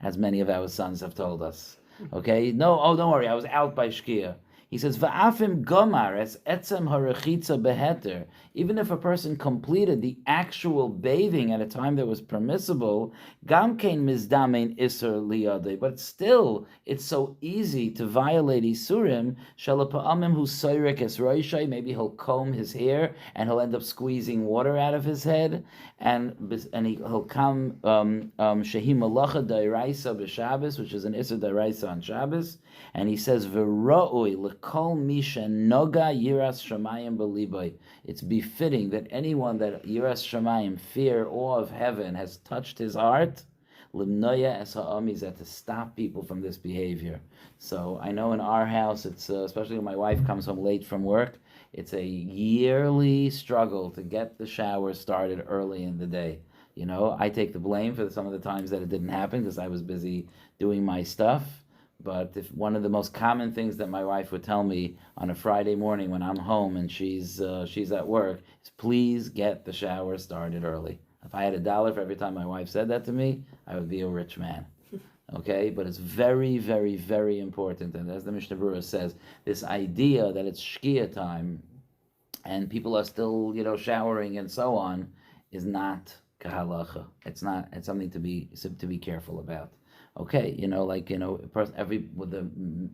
as many of our sons have told us. Okay? No, oh, don't worry, I was out by shkia. He says, Va'afim gomar es etzem harechitza beheter. Even if a person completed the actual bathing at a time that was permissible, gamkein mizdamein iser liyadei. But still, it's so easy to violate isurim. Shalapa'amim hu soyrek es roishai. Maybe he'll comb his hair and he'll end up squeezing water out of his head, and he'll come shehi malacha dairaisa b'Shabbos, which is an iser dairaisa on Shabbos. And he says, V'ra'oi l'kol misha noga yiras shamayim b'liboy. It's befitting that anyone that yiras shamayim, fear, awe of heaven, has touched his heart, limnoya es ha'amizah, to stop people from this behavior. So I know in our house, it's especially when my wife comes home late from work, it's a yearly struggle to get the shower started early in the day. I take the blame for some of the times that it didn't happen because I was busy doing my stuff. But if one of the most common things that my wife would tell me on a Friday morning when I'm home and she's at work is, please get the shower started early. If I had $1 for every time my wife said that to me, I would be a rich man. Okay, but it's very, very, very important. And as the Mishnah Berurah says, this idea that it's shkia time and people are still, showering and so on, is not kahalacha. It's not. It's something to be careful about. Okay, a person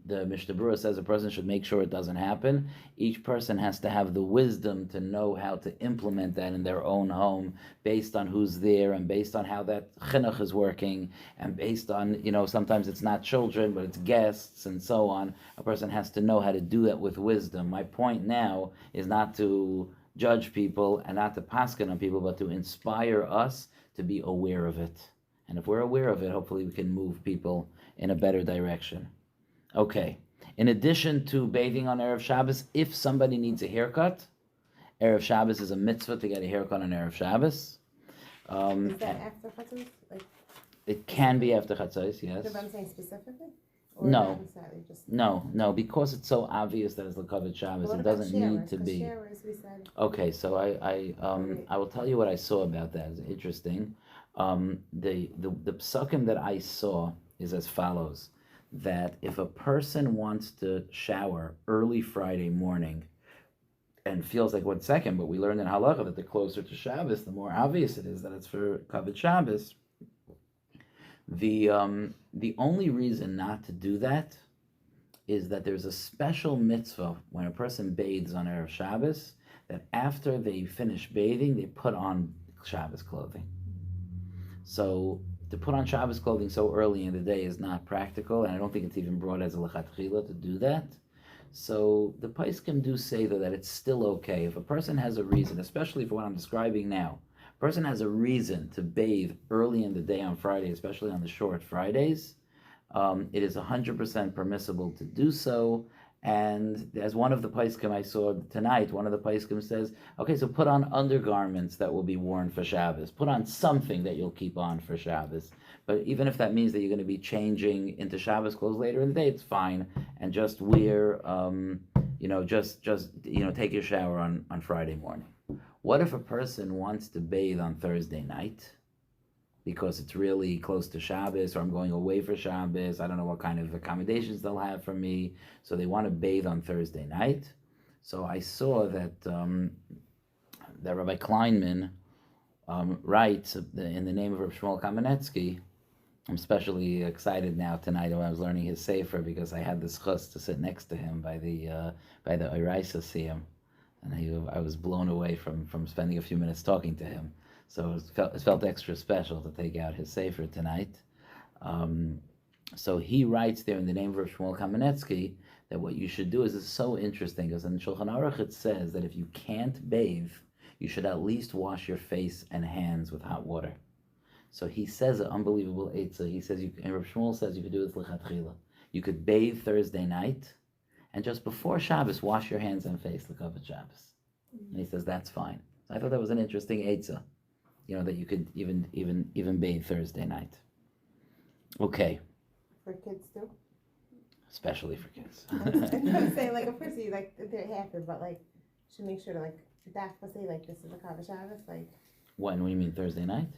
the Mishnah Berurah says a person should make sure it doesn't happen. Each person has to have the wisdom to know how to implement that in their own home, based on who's there and based on how that chinuch is working, and based on sometimes it's not children but it's guests and so on. A person has to know how to do that with wisdom. My point now is not to judge people and not to paskin on people, but to inspire us to be aware of it. And if we're aware of it, hopefully we can move people in a better direction. Okay. In addition to bathing on Erev Shabbos, if somebody needs a haircut, Erev Shabbos is a mitzvah to get a haircut on Erev Shabbos. Is that after Chatzos? Like, It can be after Chatzos, yes. if I'm saying specifically? Or No. not necessarily, just. No, because it's so obvious that it's L'Kavod Shabbos, What it about doesn't need showers? to 'Cause be. showers, we said. Okay, so I will tell you what I saw about that. It's interesting. The psukim that I saw is as follows: that if a person wants to shower early Friday morning and feels like 1 second, but we learned in Halacha that the closer to Shabbos, the more obvious it is that it's for Kavod Shabbos. The only reason not to do that is that there's a special mitzvah when a person bathes on Erev Shabbos, that after they finish bathing, they put on Shabbos clothing. So to put on Shabbos clothing so early in the day is not practical, and I don't think it's even brought as a lechatchila to do that. So the Paiskim do say though that it's still okay if a person has a reason, especially for what I'm describing now. A person has a reason to bathe early in the day on Friday, especially on the short Fridays. It is 100% permissible to do so. And as one of the Paiskim I saw tonight, one of the Paiskim says, okay, so put on undergarments that will be worn for Shabbos. Put on something that you'll keep on for Shabbos. But even if that means that you're going to be changing into Shabbos clothes later in the day, it's fine. And just wear, take your shower on Friday morning. What if a person wants to bathe on Thursday night? Because it's really close to Shabbos, or I'm going away for Shabbos, I don't know what kind of accommodations they'll have for me, so they want to bathe on Thursday night. So I saw that that Rabbi Kleinman writes in the name of Rabbi Shmuel Kamenetsky. I'm especially excited now tonight when I was learning his sefer, because I had this chus to sit next to him by the Oraisa Siyam, and I was blown away from spending a few minutes talking to him. So it felt extra special to take out his sefer tonight. So he writes there in the name of Rav Shmuel Kamenetsky that what you should do is so interesting, because in Shulchan Aruch it says that if you can't bathe, you should at least wash your face and hands with hot water. So he says an unbelievable eitzah. He says, and Rav Shmuel says you could do this lechatchila. You could bathe Thursday night, and just before Shabbos, wash your hands and face l'kavod Shabbos. And he says that's fine. So I thought that was an interesting eitzah. That you could even bathe Thursday night. Okay. For kids too? Especially for kids. I'm saying, like, of course, they're happy, but, should make sure to, let's say, this is a Kavod Shabbos, What do you mean, Thursday night?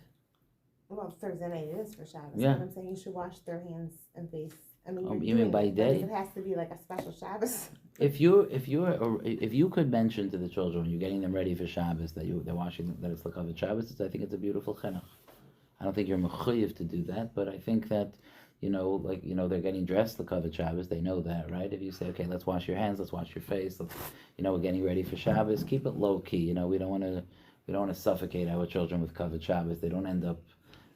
well, Thursday night it is for Shabbos. Yeah. But I'm saying you should wash their hands and face. I mean, You mean by day? It has to be, a special Shabbos. If you could mention to the children when you're getting them ready for Shabbos that they're washing, that it's l'kavod Shabbos, I think it's a beautiful chinuch. I don't think you're mechuyev to do that, but I think that they're getting dressed l'kavod Shabbos. They know that, right? If you say, okay, let's wash your hands, let's wash your face, we're getting ready for Shabbos. Keep it low key. We don't want to suffocate our children with kavod Shabbos. They don't end up.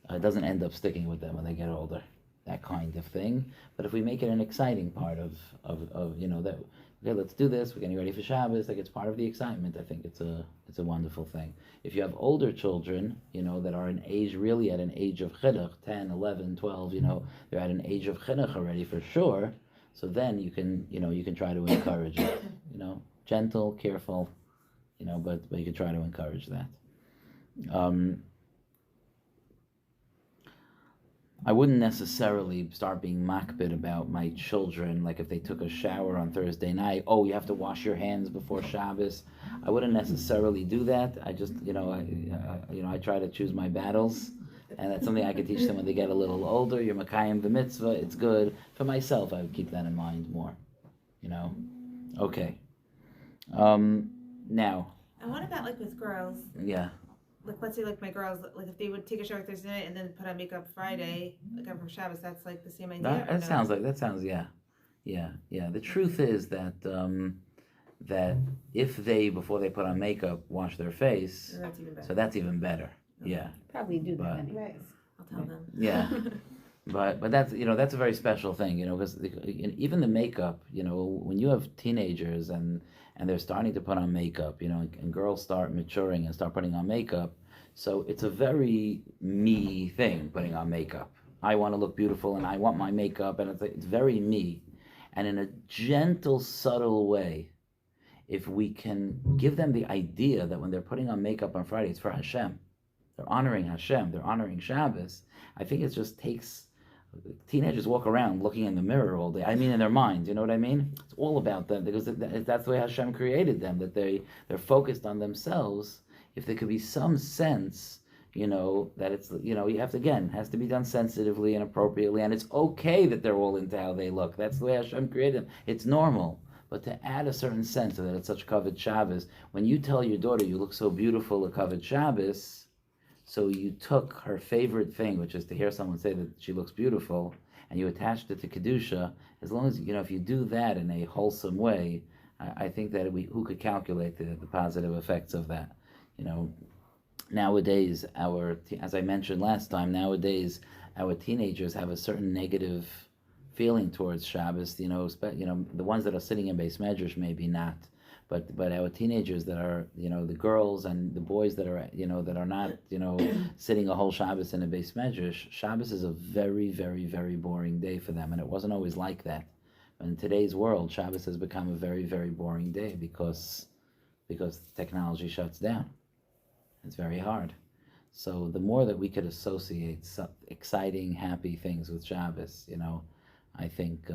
It doesn't end up sticking with them when they get older. That kind of thing. But if we make it an exciting part of that, okay, let's do this, we're getting ready for Shabbos, it's part of the excitement, I think it's a wonderful thing. If you have older children, that are really at an age of chinuch, 10, 11, 12, they're at an age of chinuch already for sure, so then you can try to encourage it, gentle, careful, but you can try to encourage that. I wouldn't necessarily start being makbid about my children, like if they took a shower on Thursday night, you have to wash your hands before Shabbos. I wouldn't necessarily do that. I just, I try to choose my battles, and that's something I could teach them when they get a little older. You're makayim the mitzvah, it's good. For myself, I would keep that in mind more, Okay. Now. And what about with girls? Yeah. like let's say like my girls, like if they would take a shower Thursday night and then put on makeup Friday, like for Shabbos, that's like the same idea. That, or that sounds like, that sounds, yeah. The truth is that, that if they, before they put on makeup, wash their face, That's even better. so that's even better, yeah. Probably do But- that anyway. Nice. I'll tell them. Yeah. But that's, that's a very special thing, because even the makeup, when you have teenagers and they're starting to put on makeup, and girls start maturing and start putting on makeup, so it's a very me thing, putting on makeup. I want to look beautiful and I want my makeup, and it's very me. And in a gentle, subtle way, if we can give them the idea that when they're putting on makeup on Friday, it's for Hashem. They're honoring Hashem, they're honoring Shabbos. I think it just takes, teenagers walk around looking in the mirror all day. I mean, in their minds, you know what I mean? It's all about them, because that's the way Hashem created them, that they're focused on themselves. If there could be some sense, that it's, you have to, again, has to be done sensitively and appropriately, and it's okay that they're all into how they look. That's the way Hashem created them. It's normal. But to add a certain sense of that it's such Kavod Shabbos, when you tell your daughter you look so beautiful at Kavod Shabbos, so you took her favorite thing, which is to hear someone say that she looks beautiful, and you attached it to Kedusha, as long as, if you do that in a wholesome way, I think that who could calculate the positive effects of that? Nowadays, as I mentioned last time, nowadays our teenagers have a certain negative feeling towards Shabbos. The ones that are sitting in Beis Medrash maybe not, but our teenagers that are, the girls and the boys that are, that are not, sitting a whole Shabbos in a Beis Medrash. Shabbos is a very, very, very boring day for them, and it wasn't always like that. But in today's world, Shabbos has become a very, very boring day because technology shuts down. It's very hard. So the more that we could associate exciting, happy things with Shabbos, I think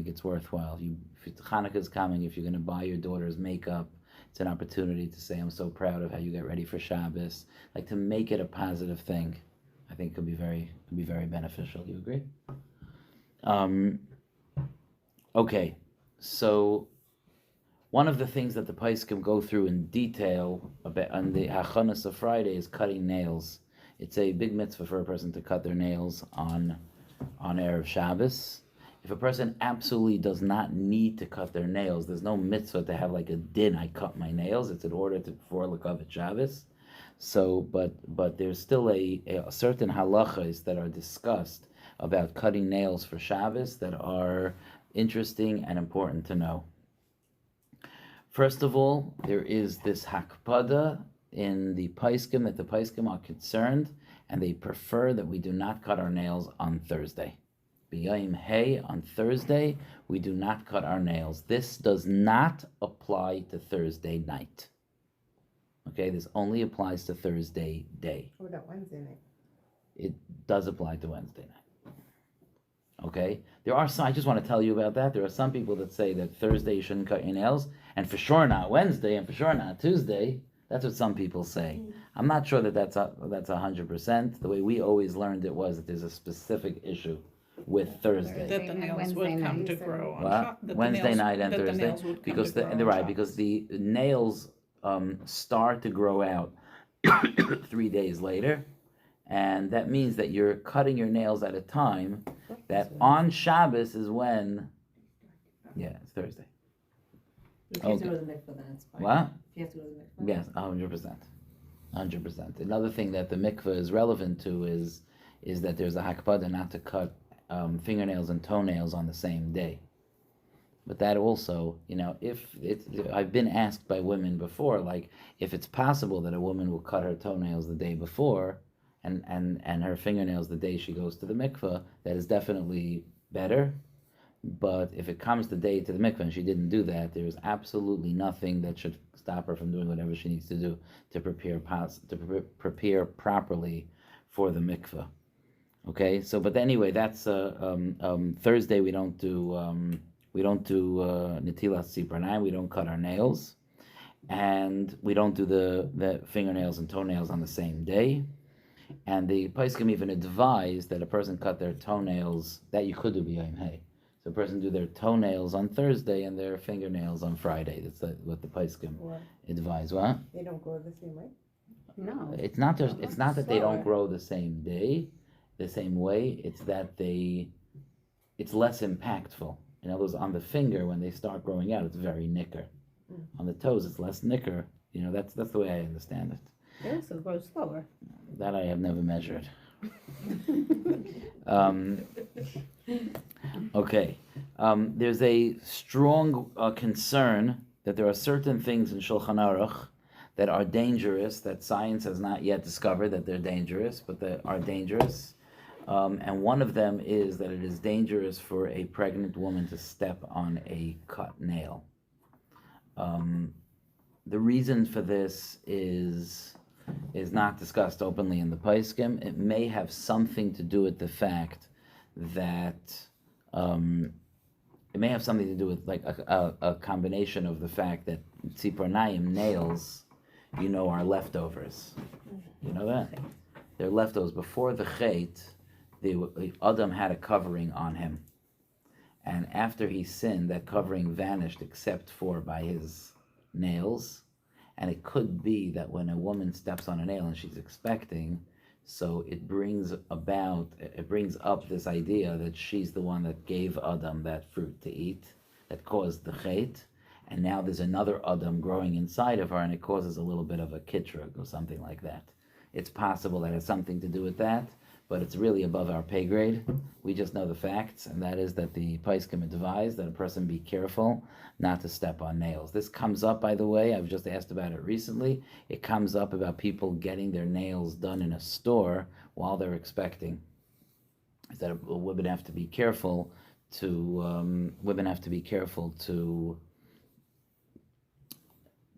it's worthwhile. If Hanukkah's coming, if you're going to buy your daughter's makeup, it's an opportunity to say, I'm so proud of how you get ready for Shabbos. Like, to make it a positive thing, I think could be very beneficial. You agree? Okay, so one of the things that the Paiskim go through in detail about on the Hachanas of Friday is cutting nails. It's a big mitzvah for a person to cut their nails on Erev Shabbos. If a person absolutely does not need to cut their nails, there's no mitzvah to have like a din, I cut my nails. It's in order for L'Kavod Shabbos. So, but there's still a certain halachos that are discussed about cutting nails for Shabbos that are interesting and important to know. First of all, there is this hakpada in the Paiskim, that the Paiskim are concerned and they prefer that we do not cut our nails on Thursday. B'yayim Hey, on Thursday, we do not cut our nails. This does not apply to Thursday night. Okay, this only applies to Thursday day. What about Wednesday night? It does apply to Wednesday night. Okay, there are some, I just want to tell you about that. There are some people that say that Thursday you shouldn't cut your nails, and for sure not Wednesday, and for sure not Tuesday. That's what some people say. I'm not sure that that's 100%. The way we always learned it was that there's a specific issue with Thursday. That the nails would come to grow on What? Wednesday night and that the Thursday, nails would come because to grow on right, Shabbos. because the nails start to grow out 3 days later, and that means that you're cutting your nails at a time that on Shabbos is when, it's Thursday. If you have to Okay. go to the mikveh, then it's fine. What? If you have to go to the mikveh. Yes, 100%. 100%. Another thing that the mikveh is relevant to is that there's a hakpada not to cut fingernails and toenails on the same day. But that also, if it's, I've been asked by women before, like, if it's possible that a woman will cut her toenails the day before and her fingernails the day she goes to the mikveh, that is definitely better. But if it comes the day to the mikveh and she didn't do that, there's absolutely nothing that should stop her from doing whatever she needs to do to prepare properly for the mikveh. Okay, so but anyway, that's Thursday. We don't do netilas tzipranayim. We don't cut our nails, and we don't do the fingernails and toenails on the same day. And the Paiskim even advise that a person cut their toenails, that you could do b'yayim hey. So a person do their toenails on Thursday and their fingernails on Friday. That's what the Paiskim advise. What? They don't go the same way? No. It's not just. No, It's not that they don't slower. grow the same day, the same way. It's that it's less impactful. In other words, on the finger when they start growing out, it's very nicker. On the toes, it's less nicker. That's the way I understand it. They also grow slower. That I have never measured. Okay. There's a strong concern that there are certain things in Shulchan Aruch that are dangerous, that science has not yet discovered that they're dangerous, but that are dangerous. And one of them is that it is dangerous for a pregnant woman to step on a cut nail. The reason for this is not discussed openly in the Paiskim. It may have something to do with the fact that it may have something to do with like a combination of the fact that tzipornayim, nails, are leftovers. You know that? They're leftovers. Before the chait, the Adam had a covering on him. And after he sinned, that covering vanished except for by his nails. And it could be that when a woman steps on a nail and she's expecting, so it brings up this idea that she's the one that gave Adam that fruit to eat, that caused the chait, and now there's another Adam growing inside of her, and it causes a little bit of a kitrug or something like that. It's possible that it has something to do with that, but it's really above our pay grade. We just know the facts, and that is that the Paiskim advise that a person be careful not to step on nails. This comes up, by the way, I've just asked about it recently. It comes up about people getting their nails done in a store while they're expecting. Is that women have to be careful to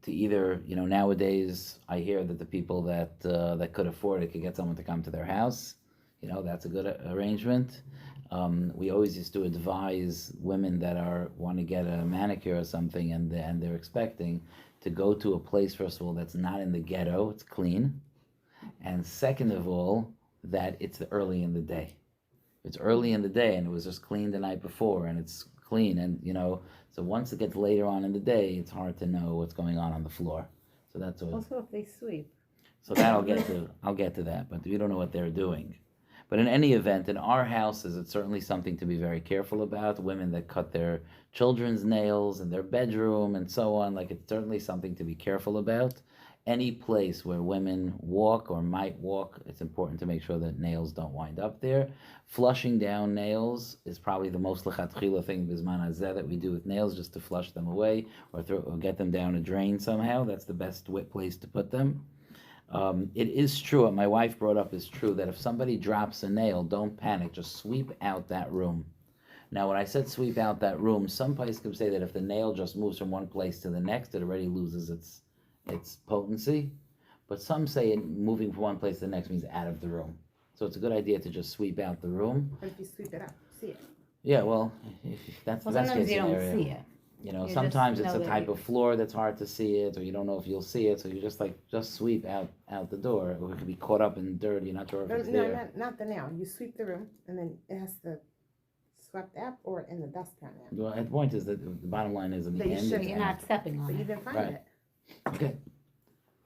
either, nowadays I hear that the people that could afford it could get someone to come to their house. That's a good arrangement. We always used to advise women that want to get a manicure or something and they're expecting to go to a place, first of all, that's not in the ghetto, it's clean. And second of all, that it's early in the day. It's early in the day and it was just cleaned the night before and it's clean and, so once it gets later on in the day, it's hard to know what's going on the floor. So that's what. Also, if they sweep. So that I'll get to that, but we don't know what they're doing. But in any event, in our houses, it's certainly something to be very careful about. Women that cut their children's nails in their bedroom and so on, it's certainly something to be careful about. Any place where women walk or might walk, it's important to make sure that nails don't wind up there. Flushing down nails is probably the most lechatchila thing bisman hazeh that we do with nails, just to flush them away or get them down a drain somehow. That's the best place to put them. It is true, what my wife brought up is true, that if somebody drops a nail, don't panic, just sweep out that room. Now, when I said sweep out that room, some places say that if the nail just moves from one place to the next, it already loses its potency. But some say moving from one place to the next means out of the room. So it's a good idea to just sweep out the room. But if you sweep it up, see it. Yeah, well, that's the best case Sometimes you don't scenario. see it. You Sometimes just it's know a that type of floor that's hard to see it, or you don't know if you'll see it, so you just sweep out the door, or it could be caught up in dirt, you're not sure if it's there. Not the nail. You sweep the room, and then it has to swept out or in the dustpan. Well, the point is that the bottom line is in the That you end. should- it's You're out. not stepping on But you it. didn't find Right. it. Okay.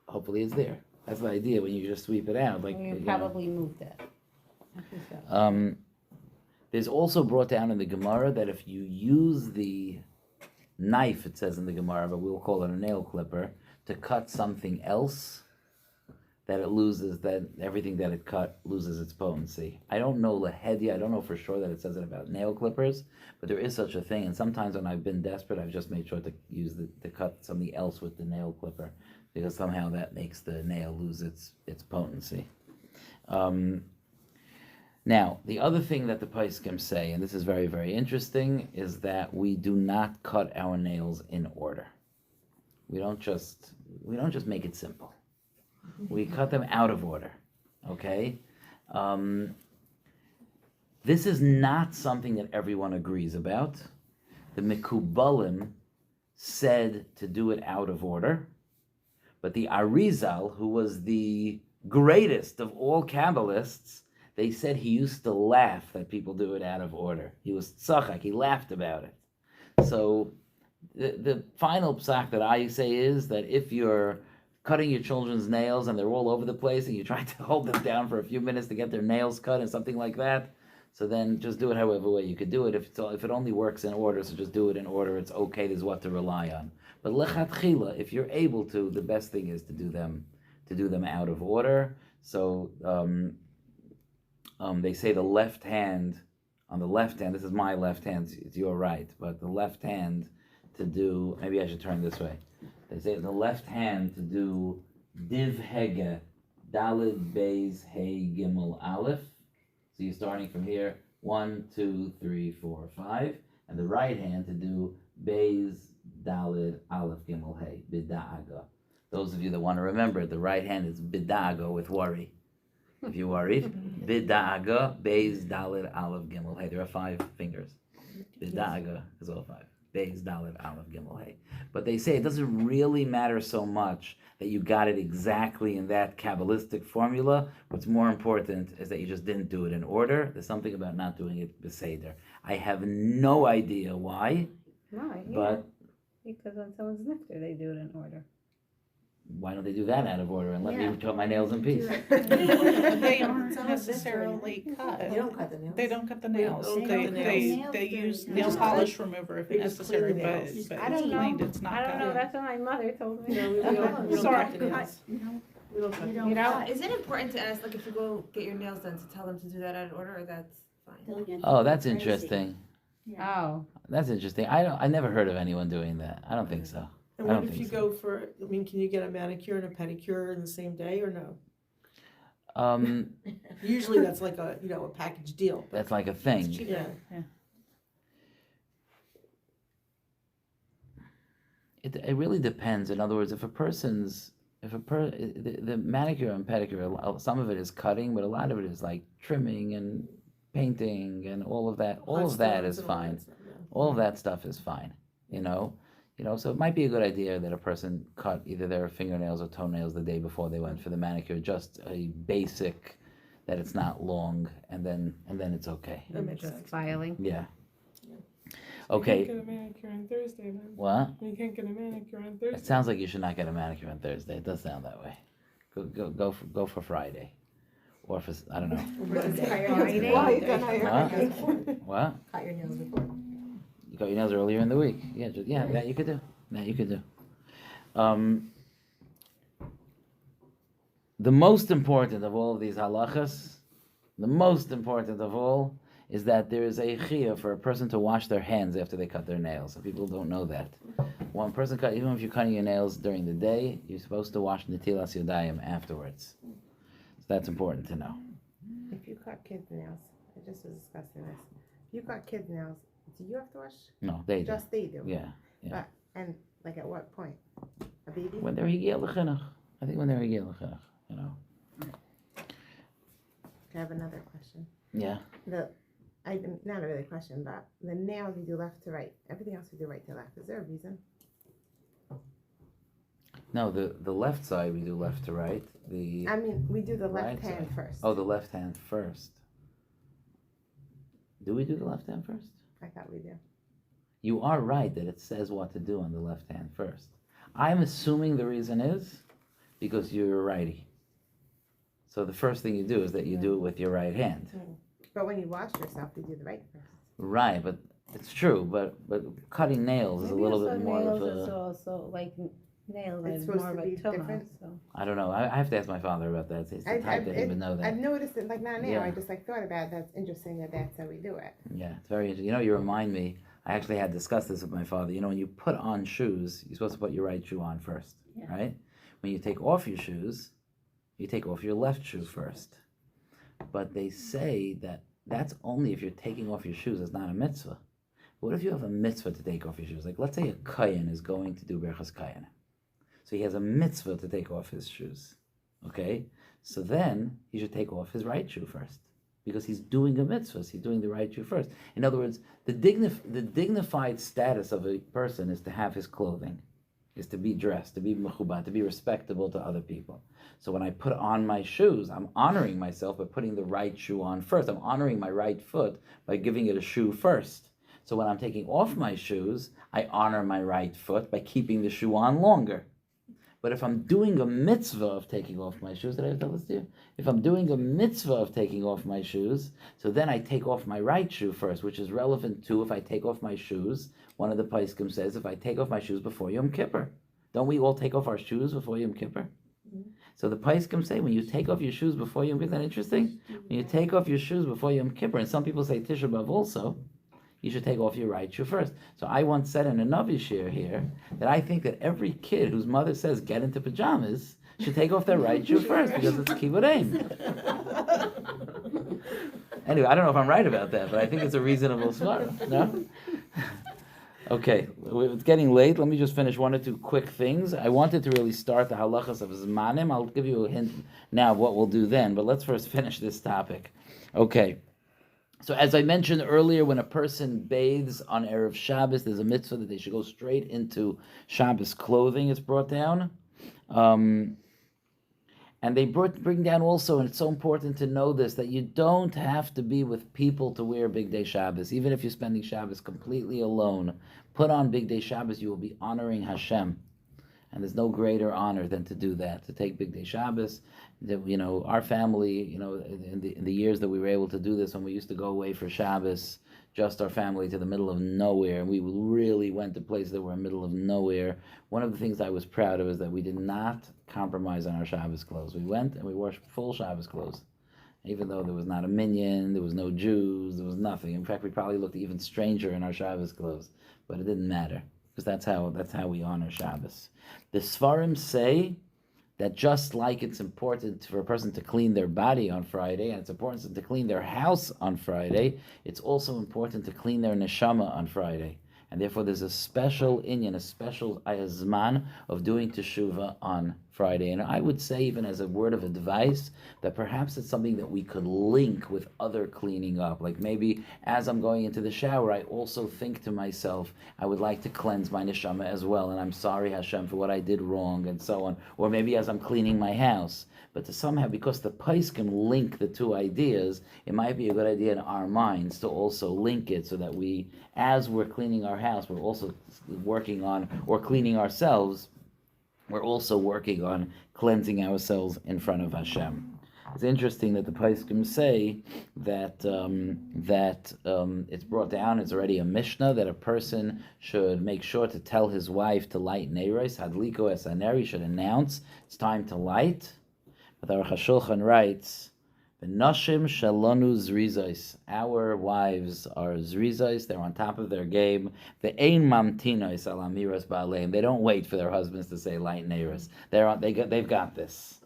Hopefully it's there. That's the idea when you just sweep it out. You probably moved it. I think so. There's also brought down in the Gemara that if you use the knife, it says in the Gemara, but we'll call it a nail clipper, to cut something else, that everything that it cut loses its potency. I don't know Lahedya, I don't know for sure that it says it about nail clippers, but there is such a thing, and sometimes when I've been desperate, I've just made sure to use to cut something else with the nail clipper, because somehow that makes the nail lose its potency. Now, the other thing that the Paiskim say, and this is very, very interesting, is that we do not cut our nails in order. We don't just make it simple. We cut them out of order, okay? This is not something that everyone agrees about. The Mekubalim said to do it out of order, but the Arizal, who was the greatest of all Kabbalists, they said he used to laugh that people do it out of order. He was tzachak, he laughed about it. So the final psak that I say is that if you're cutting your children's nails and they're all over the place and you try to hold them down for a few minutes to get their nails cut and something like that. So then just do it however way you could do it. If it only works in order, so just do it in order. It's okay. There's what to rely on. But lechatchila, if you're able to, the best thing is to do them out of order. So they say the left hand, on the left hand, this is my left hand, it's your right, but the left hand to do, maybe I should turn this way. They say the left hand to do div hege, dalid beis hey gimel aleph. So you're starting from here, 1, 2, 3, 4, 5, and the right hand to do beis dalid aleph gimel hey, bida'aga. Those of you that want to remember it, the right hand is bida'aga with worry. If you're worried, bida'aga, beis dalid aleph gimel hey. There are 5 fingers. Bida'aga is all 5. Beis dalid aleph gimel hey. But they say it doesn't really matter so much that you got it exactly in that Kabbalistic formula. What's more important is that you just didn't do it in order. There's something about not doing it beseder. I have no idea why, but because on someone's nifter, they do it in order. why don't they do that out of order and let me cut my nails in peace? They aren't Someone's necessarily cut. You don't cut the nails. They don't cut the nails. don't cut They, the they, nails. they use They nail just polish remover if they just necessary, clean the nails. but I it's don't know. cleaned, it's not I don't know. cut. That's what my mother told me. No, we don't Sorry. cut the nails. No, We don't cut you the don't You know? cut. Is it important to ask, like, if you go get your nails done, to tell them to do that out of order, or that's fine? They'll get Oh, that's crazy. interesting. Oh, That's interesting. I never heard of anyone doing that. I don't think so. And I what don't if think you so. go for, I mean, can you get a manicure and a pedicure in the same day or no? Usually that's like a, a package deal. That's like a It's thing. cheaper. Yeah. It really depends. In other words, the manicure and pedicure, some of it is cutting, but a lot of it is like trimming and painting and all of that. All of that is fine. All of that stuff is fine. So it might be a good idea that a person cut either their fingernails or toenails the day before they went for the manicure, just a basic, that it's not long, and then it's okay. That makes just sense. filing. Yeah. You Okay. can't get a manicure on Thursday then. What? You can't get a manicure on It Thursday. sounds like you should not get a manicure on Thursday. It does sound that way. Go for Friday, or for I don't know. Friday. Why you gonna hire What? her? What? Cut your nails before. You got your nails earlier in the week. Yeah, that you could do. The most important of all of these halachas, the most important of all, is that there is a chiyuv for a person to wash their hands after they cut their nails. And people don't know that. One person even if you're cutting your nails during the day, you're supposed to wash netilas yadayim afterwards. So that's important to know. If you cut kids' nails, I just was discussing this. If you cut kids' nails, do you have to wash? No, they do. Just they do. Yeah. And like at what point? A baby? When they're higel l'chinuch. I think when they're higel l'chinuch, I have another question. Yeah. Not really a question, but the nails you do left to right. Everything else you do right to left. Is there a reason? No, the left side we do left to right. The I mean, we do the Right left hand side. first. Oh, the left hand first. Do we do the left hand first? I thought we do. You are right that it says what to do on the left hand first. I'm assuming the reason is because you're a righty. So the first thing you do is that you do it with your right hand. But when you wash yourself, you do the right first. Right, but it's true. But cutting nails is a Maybe little also bit more nails of is a. also like nails It's is supposed more to of be a toenail. different. So I don't know. I have to ask my father about that. He's the type that he would know I've that. noticed it, like not now. Yeah. I just thought about it. That's interesting that that's how we do it. Yeah, it's very interesting. You remind me. I actually had discussed this with my father. When you put on shoes, you're supposed to put your right shoe on first, Yeah. right? When you take off your shoes, you take off your left shoe first. But they say that that's only if you're taking off your shoes. It's not a mitzvah. What if you have a mitzvah to take off your shoes? Like, let's say a kohen is going to do berachas kohen. So he has a mitzvah to take off his shoes. Okay? So then he should take off his right shoe first. Because he's doing a mitzvah. He's doing the right shoe first. In other words, the dignified status of a person is to have his clothing, is to be dressed, to be mechuban, to be respectable to other people. So when I put on my shoes, I'm honoring myself by putting the right shoe on first. I'm honoring my right foot by giving it a shoe first. So when I'm taking off my shoes, I honor my right foot by keeping the shoe on longer. But if I'm doing a mitzvah of taking off my shoes, did I tell this to you? If I'm doing a mitzvah of taking off my shoes, so then I take off my right shoe first, which is relevant to if I take off my shoes. One of the Paiskim says, if I take off my shoes before Yom Kippur. Don't we all take off our shoes before Yom Kippur? So the Paiskim say, when you take off your shoes before Yom Kippur, isn't that interesting? When you take off your shoes before Yom Kippur, and some people say Tisha B'Av also, you should take off your right shoe first. So I once said in a Navi shir here that I think that every kid whose mother says get into pajamas should take off their right shoe first because it's kibbud aim. Anyway, I don't know if I'm right about that, but I think it's a reasonable svara. No? Okay, it's getting late. Let me just finish one or two quick things. I wanted to really start the halachos of zmanim. I'll give you a hint now of what we'll do then, but let's first finish this topic. Okay. So as I mentioned earlier, when a person bathes on Erev Shabbos, there's a mitzvah that they should go straight into Shabbos clothing, it's brought down. And they bring down also, and it's so important to know this, that you don't have to be with people to wear Big Day Shabbos. Even if you're spending Shabbos completely alone, put on Big Day Shabbos, you will be honoring Hashem. And there's no greater honor than to do that, to take Big Day Shabbos. Our family, in the years that we were able to do this, when we used to go away for Shabbos, just our family to the middle of nowhere, and we really went to places that were in the middle of nowhere. One of the things I was proud of is that we did not compromise on our Shabbos clothes. We went and we wore full Shabbos clothes. Even though there was not a minyan, there was no Jews, there was nothing. In fact, we probably looked even stranger in our Shabbos clothes, but it didn't matter, because that's how we honor Shabbos. The Sfarim say that just like it's important for a person to clean their body on Friday, and it's important to clean their house on Friday, it's also important to clean their neshama on Friday. And therefore there's a special inyan, a special zman of doing teshuvah on Friday. And I would say, even as a word of advice, that perhaps it's something that we could link with other cleaning up. Like maybe as I'm going into the shower, I also think to myself, I would like to cleanse my neshama as well, and I'm sorry, Hashem, for what I did wrong, and so on. Or maybe as I'm cleaning my house. But to somehow, because the pais can link the two ideas, it might be a good idea in our minds to also link it, so that we, as we're cleaning our house, we're also working on, or cleaning ourselves, we're also working on cleansing ourselves in front of Hashem. It's interesting that the Paiskim say that it's brought down, it's already a Mishnah, that a person should make sure to tell his wife to light Neiros, Hadliko es Haneri, should announce it's time to light. But our Hashulchan writes, Nashim shalonu zrizos. Our wives are zrizos. They're on top of their game. The ein mamtinos al amiras ba'aleim. They don't wait for their husbands to say light neiros. They've got this.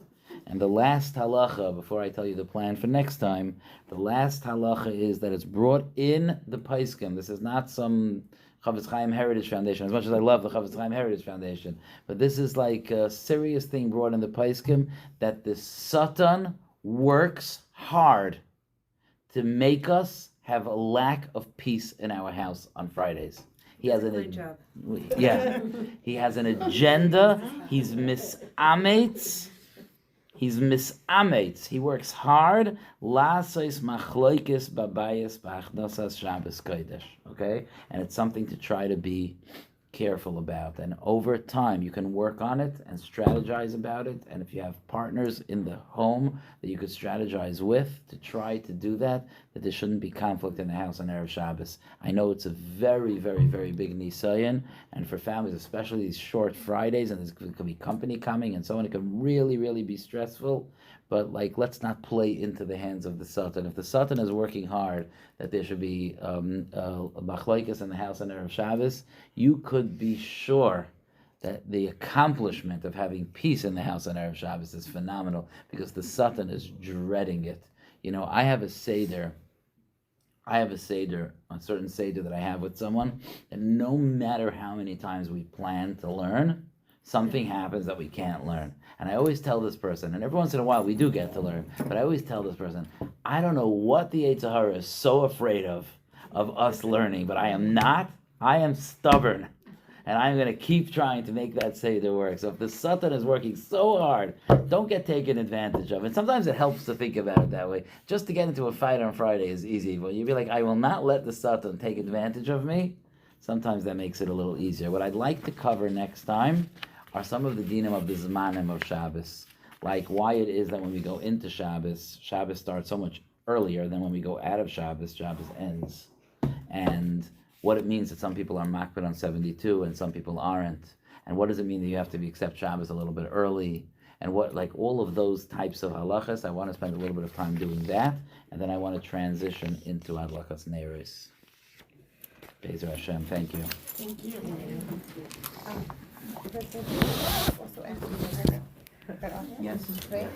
And the last halacha, before I tell you the plan for next time, the last halacha is that it's brought in the Paiskim. This is not some Chavetz Chaim Heritage Foundation, as much as I love the Chavetz Chaim Heritage Foundation. But this is like a serious thing brought in the Paiskim, that the Satan works hard to make us have a lack of peace in our house on Fridays. He has Great job. Yeah, he has an agenda. He's misametz. He works hard. Lasois machloikis babayis ba'achnasas Shabbos kodesh. Okay, and it's something to try to be careful about, and over time you can work on it and strategize about it. And if you have partners in the home that you could strategize with to try to do that there shouldn't be conflict in the house on Erev Shabbos. I know it's a very, very, very big nisayon, and for families, especially these short Fridays, and there could be company coming and so on, it can really, really be stressful. But let's not play into the hands of the Satan. If the Satan is working hard that there should be machlokes in the house on Erev Shabbos, you could be sure that the accomplishment of having peace in the house on Erev Shabbos is phenomenal, because the Satan is dreading it. I have a seder, a certain seder that I have with someone, and no matter how many times we plan to learn, something happens that we can't learn. And I always tell this person, and every once in a while we do get to learn, but I always tell this person, I don't know what the Yetzer Hara is so afraid of us learning, but I am stubborn. And I'm going to keep trying to make that Seder work. So if the Satan is working so hard, don't get taken advantage of. And sometimes it helps to think about it that way. Just to get into a fight on Friday is easy. But you'd be like, I will not let the Satan take advantage of me. Sometimes that makes it a little easier. What I'd like to cover next time are some of the dinim of the Zmanim of Shabbos. Like why it is that when we go into Shabbos, Shabbos starts so much earlier than when we go out of Shabbos, Shabbos ends. And what it means that some people are makbid on 72 and some people aren't. And what does it mean that you have to accept Shabbos a little bit early? And what, like all of those types of halachas, I want to spend a little bit of time doing that. And then I want to transition into halachas neiris. Be'ezer Hashem, thank you. Thank you. Also ask me to put that off. Yes. Right?